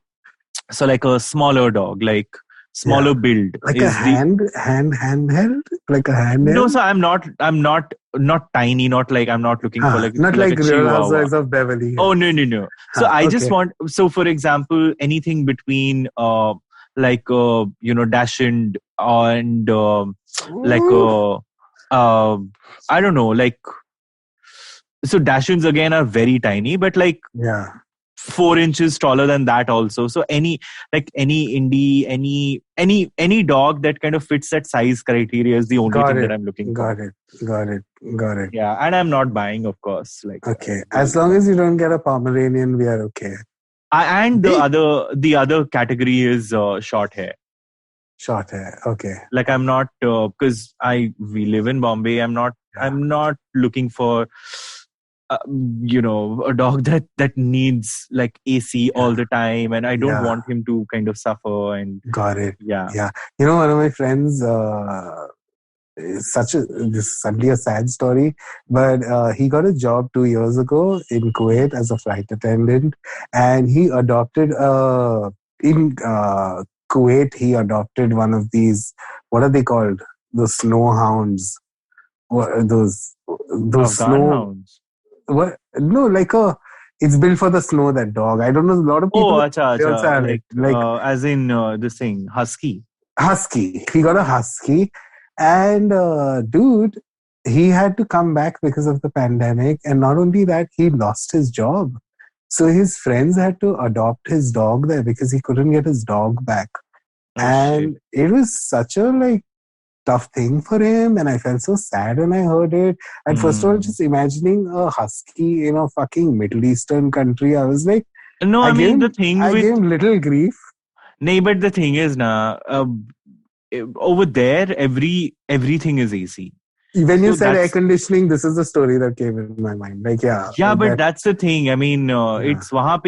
So like a smaller dog, like Yeah. smaller build Like a is the. handheld? Like a No, handheld? so I'm not tiny, not like, I'm not looking for Not like like a Real chihuahua. Housewives of Beverly Oh, Hills. no, no, no. So I just Okay. want, so for example, anything between Dachshund and like Ooh. uh I don't know, like, so Dachshunds again are very tiny, but like Yeah. 4 inches taller than that also. So any indie, any dog that kind of fits that size criteria is the only Got thing that it. I'm looking for. Got it. Got it. Got it. Yeah, and I'm not buying, of course. Like, Okay. As long as you don't get a Pomeranian, we are okay. and We the other category is short hair. short hair. Okay. Like, I'm not, because we live in Bombay. Yeah. I'm not looking for uh, a dog that needs like AC Yeah. all the time, and I don't Yeah. want him to kind of suffer. And Got it. yeah. Yeah. You know, one of my friends, this is suddenly a sad story, but he got a job 2 years ago in Kuwait as a flight attendant, and he adopted in Kuwait. He adopted one of these. What are they called? The snow hounds. What are those Afghan snow? hounds. What? No, like a. It's built for the snow. That dog. I don't know. A lot of Oh, people acha, they also acha. have it. Like As in this thing, husky. husky. He got a husky, and dude, he had to come back because of the pandemic. And not only that, he lost his job. So his friends had to adopt his dog there because he couldn't get his dog back. Oh shit. And it was such a like tough thing for him. And I felt so sad when I heard it. And first of all, Hmm. just imagining a husky in a fucking Middle Eastern country, I was like, No, I mean the thing I with. gave him little grief. Nay, but the thing is, over there, everything is AC. When you So said air that's. conditioning, this is the story that came in my mind. Like, yeah, Yeah, but that, that's the thing. I mean, yeah, it's wahan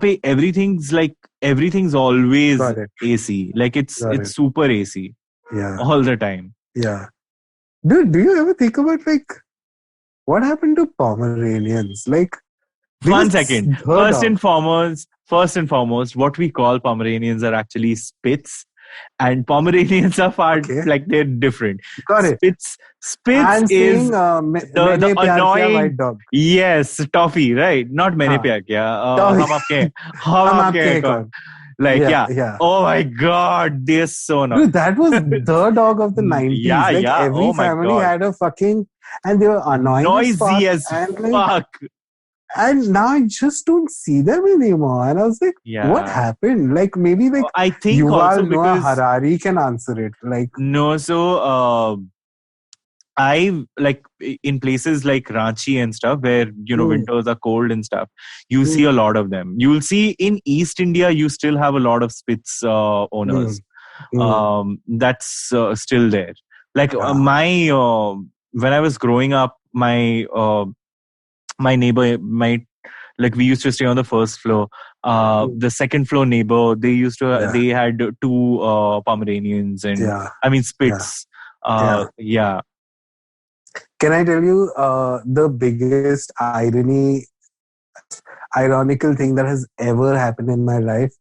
pe everything's always got it, AC. Like, got it's it. super AC Yeah, all the time. yeah. Dude, do you ever think about like what happened to Pomeranians? Like, One because second. her dog. First and foremost, what we call Pomeranians are actually Spitz, and Pomeranians are far, Okay, like, they're different. got it. Spitz I'm is saying the Maine Pyar Kiya annoying. white dog. Yes, toffee, right? Not मैंने हाँ, प्यार किया. dog. हम हम आपके आपके हैं हैं कौन? कौन? Like, Yeah, yeah. yeah. Oh my God, they're so annoying. Dude, that was the dog of the 90s. Yeah, Like yeah. every Oh my family God, had a fucking, and they were annoying as fuck. noisy as And like, fuck. and now I just don't see them anymore. And I was like, what Yeah, happened? Like maybe like I think also Yuval Noah because. Harari can answer it. Like, No, so I like in places like Ranchi and stuff where mm, winters are cold and stuff. You see a mm, lot of them. You'll see in East India, you still have a lot of Spitz mm, owners. mm, That's still there. Like yeah, my when I was growing up, my neighbor, like, we used to stay on the first floor. mm, The second floor neighbor, yeah, they had two Pomeranians, and yeah, I mean yeah, Spitz. yeah. Yeah. Can I tell you the biggest ironical thing that has ever happened in my life?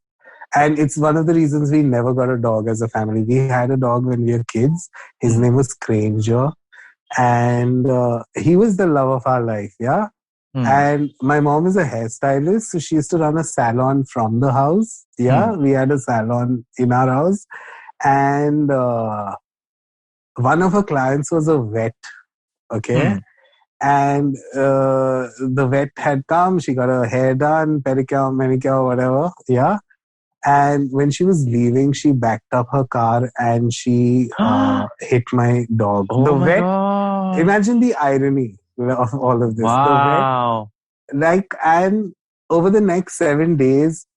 And it's one of the reasons we never got a dog as a family. We had a dog when we were kids. His Hmm. name was Granger. And he was the love of our life, yeah? Hmm. And my mom is a hairstylist, so she used to run a salon from the house. Yeah, Hmm. we had a salon in our house. and one of her clients was a vet. Okay. And the vet had come. She got her hair done, pedicure, manicure, whatever. Yeah. And when she was leaving, she backed up her car and she hit my dog. Oh the my vet. God. Imagine the irony of all of this. Wow. The vet, and over the next 7 days,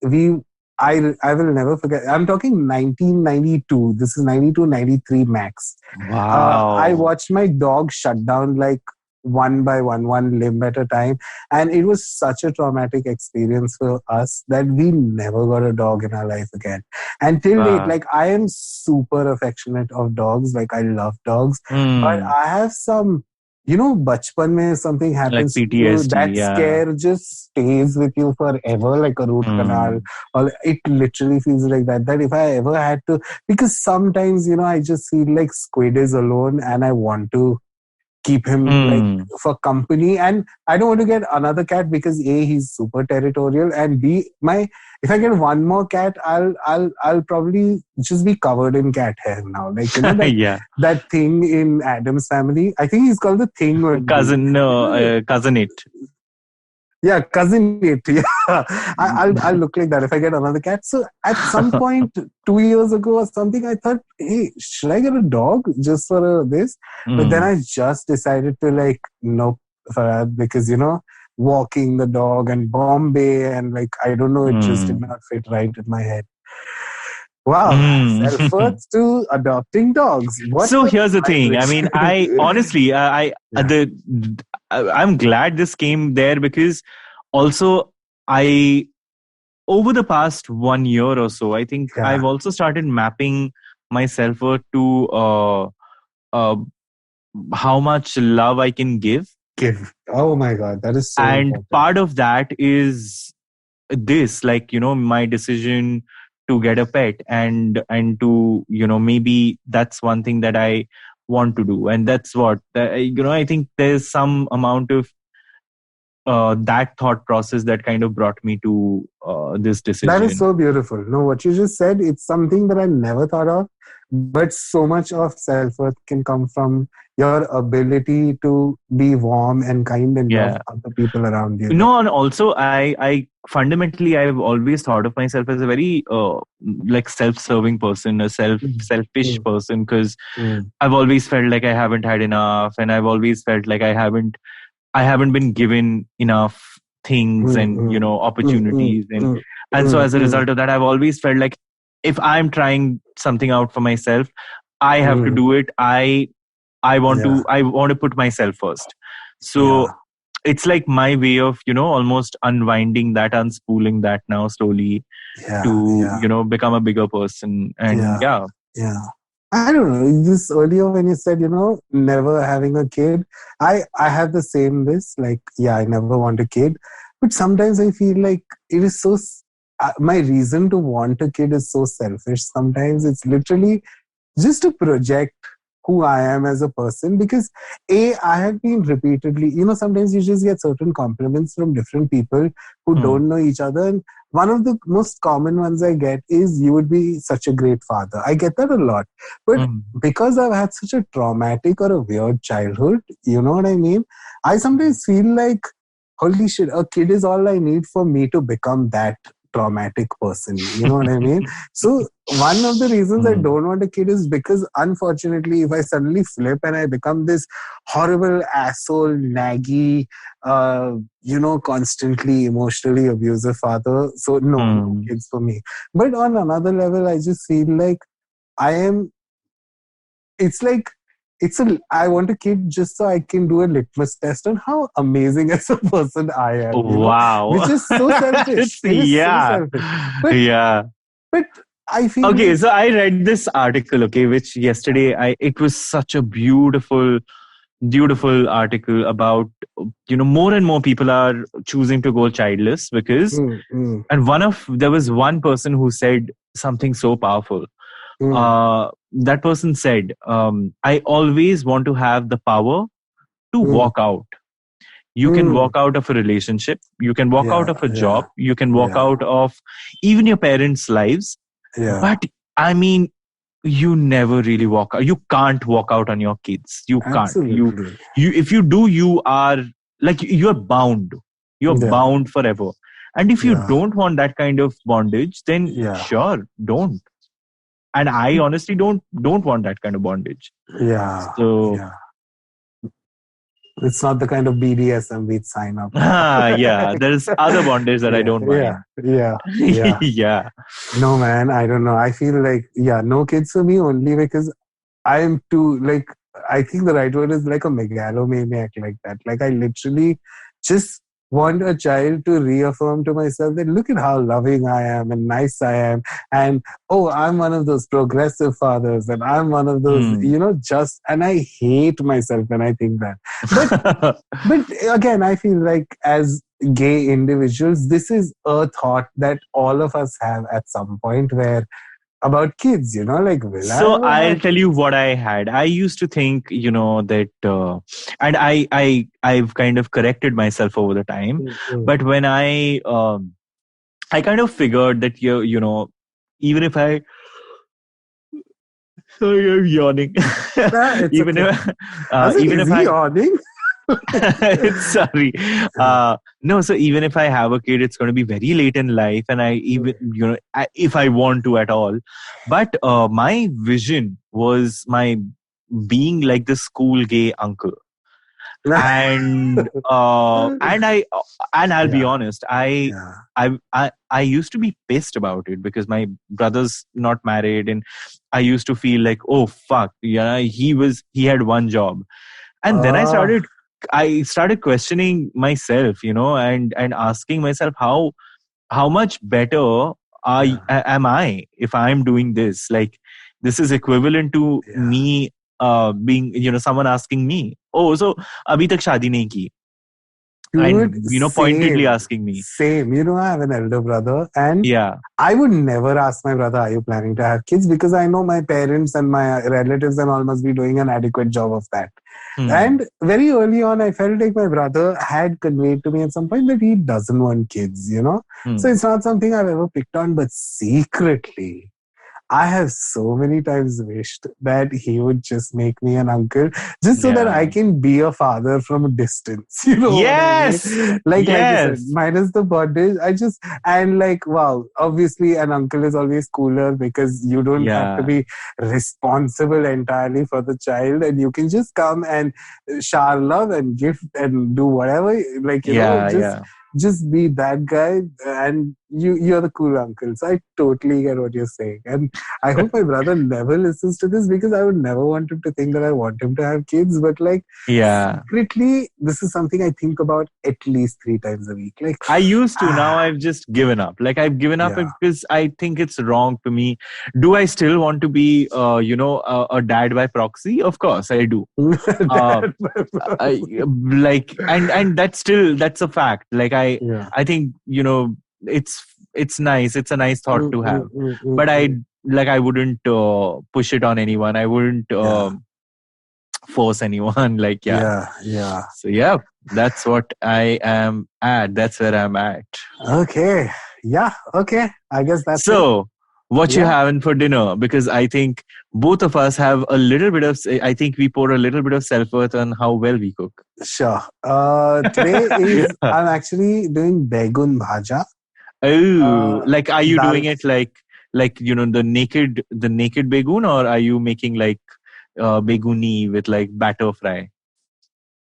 I will never forget. I'm talking 1992. This is 92, 93 max. Wow. I watched my dog shut down like one by one limb at a time. And it was such a traumatic experience for us that we never got a dog in our life again. And till date, like, I am super affectionate of dogs. Like, I love dogs. But I have some, bachpan mein something happens like PTSD, to you, that scare just stays with you forever, like a root canal. Or it literally feels like that. That if I ever had to, because sometimes, I just feel like Squid is alone and I want to keep him like for company, and I don't want to get another cat because A, he's super territorial, and B, if I get one more cat, I'll probably just be covered in cat hair now. Like, that, that thing in Adam's Family. I think he's called the Thing or cousin. No, cousin it. Yeah, cousin it. Yeah, I'll look like that if I get another cat. So at some point 2 years ago or something, I thought, hey, should I get a dog just for this? But then I just decided to like, nope, Farhad, because walking the dog and Bombay and like, I don't know, it just did not fit right in my head. Wow, self-worth to adopting dogs. So here's the thing. I mean, I honestly, I'm glad this came there because also over the past 1 year or so, I think I've also started mapping my self-worth to how much love I can give. Oh my God, that is so And important. part of that is this, like, my decision to get a pet and to, maybe that's one thing that I want to do. And that's what, I think there's some amount of that thought process that kind of brought me to this decision. That is so beautiful. No, what you just said, it's something that I never thought of, but so much of self-worth can come from your ability to be warm and kind and love other people around you. No, and also I fundamentally, I've always thought of myself as a very like self-serving person, a selfish person, because I've always felt like I haven't had enough, and I've always felt like I haven't been given enough things and opportunities, and so as a result of that, I've always felt like if I'm trying something out for myself, I have to do it. I want to put myself first. So it's like my way of almost unwinding that, unspooling that now slowly to become a bigger person. And I don't know, this earlier when you said never having a kid, I have the same like I never want a kid, but sometimes I feel like it is so my reason to want a kid is so selfish. Sometimes it's literally just to project who I am as a person, because I have been repeatedly, sometimes you just get certain compliments from different people who don't know each other. And one of the most common ones I get is, you would be such a great father. I get that a lot. But because I've had such a traumatic or a weird childhood, you know what I mean? I sometimes feel like, holy shit, a kid is all I need for me to become that traumatic person. You know what I mean? So one of the reasons I don't want a kid is because, unfortunately, if I suddenly flip and I become this horrible asshole, naggy, constantly emotionally abusive father, so no kids for me. But on another level, I just feel like I want a kid just so I can do a litmus test on how amazing as a person I am. Wow. Which is so selfish. But I feel okay, so I read this article, which yesterday it was such a beautiful article about, more and more people are choosing to go childless because, and there was one person who said something so powerful. That person said, I always want to have the power to walk out. You can walk out of a relationship. You can walk out of a job. You can walk out of even your parents' lives. But I mean, you never really walk out. You can't walk out on your kids. You can't. Absolutely. You if you do, you are like, you're bound. You're bound forever. And if you don't want that kind of bondage, then sure, don't. And I honestly don't want that kind of bondage. So it's not the kind of BDSM we'd sign up. Yeah, there's other bondage that I don't mind. Yeah. No, man, I don't know. I feel like, no kids for me only because I'm too, like, I think the right word is like a megalomaniac like that. Like, I literally just want a child to reaffirm to myself that look at how loving I am and nice I am. And, oh, I'm one of those progressive fathers and I'm one of those, and I hate myself when I think that. But again, I feel like as gay individuals, this is a thought that all of us have at some point where about kids, like, I'll tell you what I had. I used to think, that, and I've kind of corrected myself over the time. Mm-hmm. But when I kind of figured that, even if I, sorry, I'm yawning. Even if I yawning. Sorry. No, so even if I have a kid, it's going to be very late in life, and if I want to at all. But my vision was my being like the school gay uncle. And I'll be honest, I used to be pissed about it because my brother's not married, and I used to feel like, oh fuck, he had one job. And then I started questioning myself, and asking myself how much better am I if I'm doing this? Like, this is equivalent to me being, someone asking me, oh, so abhi tak shaadi nahi ki? Dude, and pointedly asking me. Same. I have an elder brother, and I would never ask my brother, are you planning to have kids? Because I know my parents and my relatives and all must be doing an adequate job of that. And very early on, I felt like my brother had conveyed to me at some point that he doesn't want kids, So it's not something I've ever picked on, but secretly, I have so many times wished that he would just make me an uncle just so that I can be a father from a distance. Yes! What I mean? Like I said, minus the bondage. And like, wow, obviously an uncle is always cooler because you don't have to be responsible entirely for the child, and you can just come and shower love and gift and do whatever. Like, just be that guy, and you're the cool uncle. So I totally get what you're saying. And I hope my brother never listens to this because I would never want him to think that I want him to have kids. But like, secretly, this is something I think about at least 3 times a week. Like, I used to, now I've just given up. Like, I've given up because I think it's wrong for me. Do I still want to be, a dad by proxy? Of course, I do. And that's a fact. Like, I think, it's nice. It's a nice thought to have. But I wouldn't push it on anyone. I wouldn't force anyone. Like, So that's what I am at. That's where I'm at. Okay. Yeah. Okay. I guess that's so. What you having for dinner? Because I think both of us have a little bit of. I think we pour a little bit of self-worth on how well we cook. Sure. Today I'm actually doing begun bhaja. Oh, like, are you doing it like the naked begun, or are you making like beguni with like batter fry?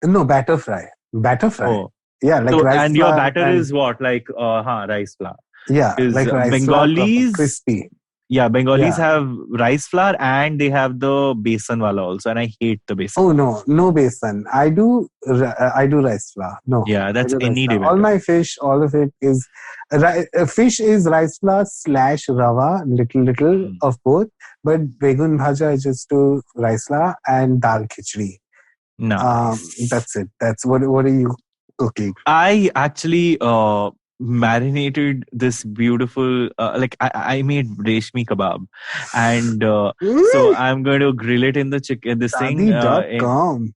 No, batter fry. Oh. Yeah, like so, rice and flour. Your batter is what, like rice flour? Yeah, like rice Bengalis, flour, crispy. Yeah, Bengalis have rice flour and they have the besan wala also, and I hate the besan. Oh no besan. I do rice flour. No. Yeah, that's any day. All my fish, all of it is fish is rice flour / rava, little of both. But begun bhaja I just do rice flour and dal khichdi. Nice. That's it. That's what are you cooking? I actually marinated this beautiful I made reshmi kebab, and so I'm going to grill it in the chicken thing. I'm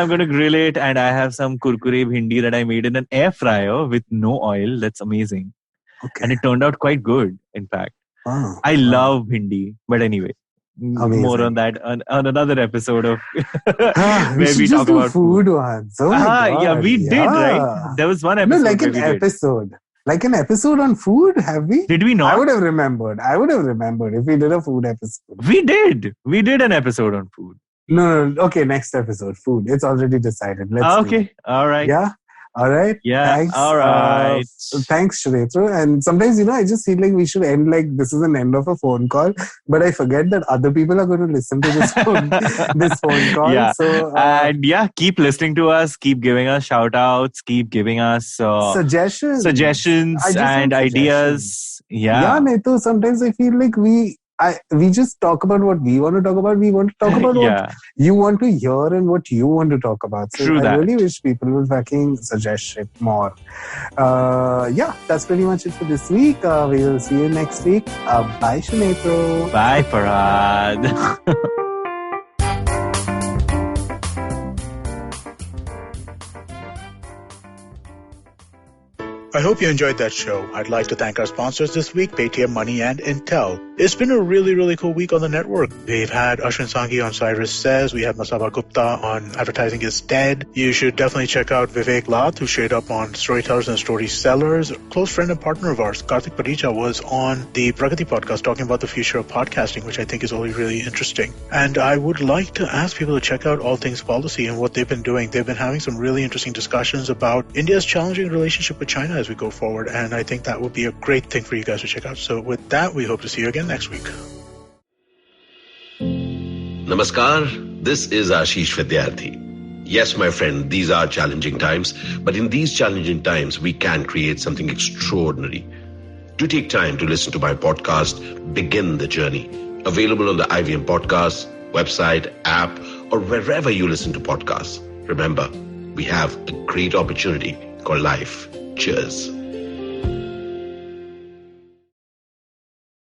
going to grill it, and I have some kurkure bhindi that I made in an air fryer with no oil. That's amazing. Okay. And it turned out quite good, in fact. I love Hindi. But anyway, more on that on another episode of where we talk about food once. Oh my God. Yeah, we did, right? There was one episode. No, like an episode. Like an episode on food, have we? Did we not? I would have remembered if we did a food episode. We did. We did an episode on food. No. Okay, next episode, food. It's already decided. Let's okay. All right. Yeah. All right. Yeah. Thanks. All right. Thanks, Sunetro. And sometimes, I just feel like we should end like this is an end of a phone call, but I forget that other people are going to listen to this phone call. Yeah. So, and keep listening to us. Keep giving us shout outs. Keep giving us suggestions and ideas. Yeah. Neto, sometimes I feel like we just talk about what we want to talk about. We want to talk about what you want to hear and what you want to talk about. So I really wish people would fucking suggest it more. That's pretty much it for this week. We will see you next week. Bye, Sunetro. Bye, Farhad. I hope you enjoyed that show. I'd like to thank our sponsors this week, Paytm Money and Intel. It's been a really, really cool week on the network. We've had Ashwin Sanghi on Cyrus Says. We have Masaba Gupta on Advertising is Dead. You should definitely check out Vivek Lath, who showed up on Storytellers and Story Sellers. A close friend and partner of ours, Karthik Paricha, was on the Pragati podcast talking about the future of podcasting, which I think is really, really interesting. And I would like to ask people to check out All Things Policy and what they've been doing. They've been having some really interesting discussions about India's challenging relationship with China as we go forward, and I think that would be a great thing for you guys to check out. So with that, we hope to see you again next week. Namaskar, this is Ashish Vidyarthi. Yes, my friend, these are challenging times, but in these challenging times, we can create something extraordinary. Do take time to listen to my podcast, Begin the Journey, available on the IVM Podcast, website, app, or wherever you listen to podcasts. Remember, we have a great opportunity called life. Cheers.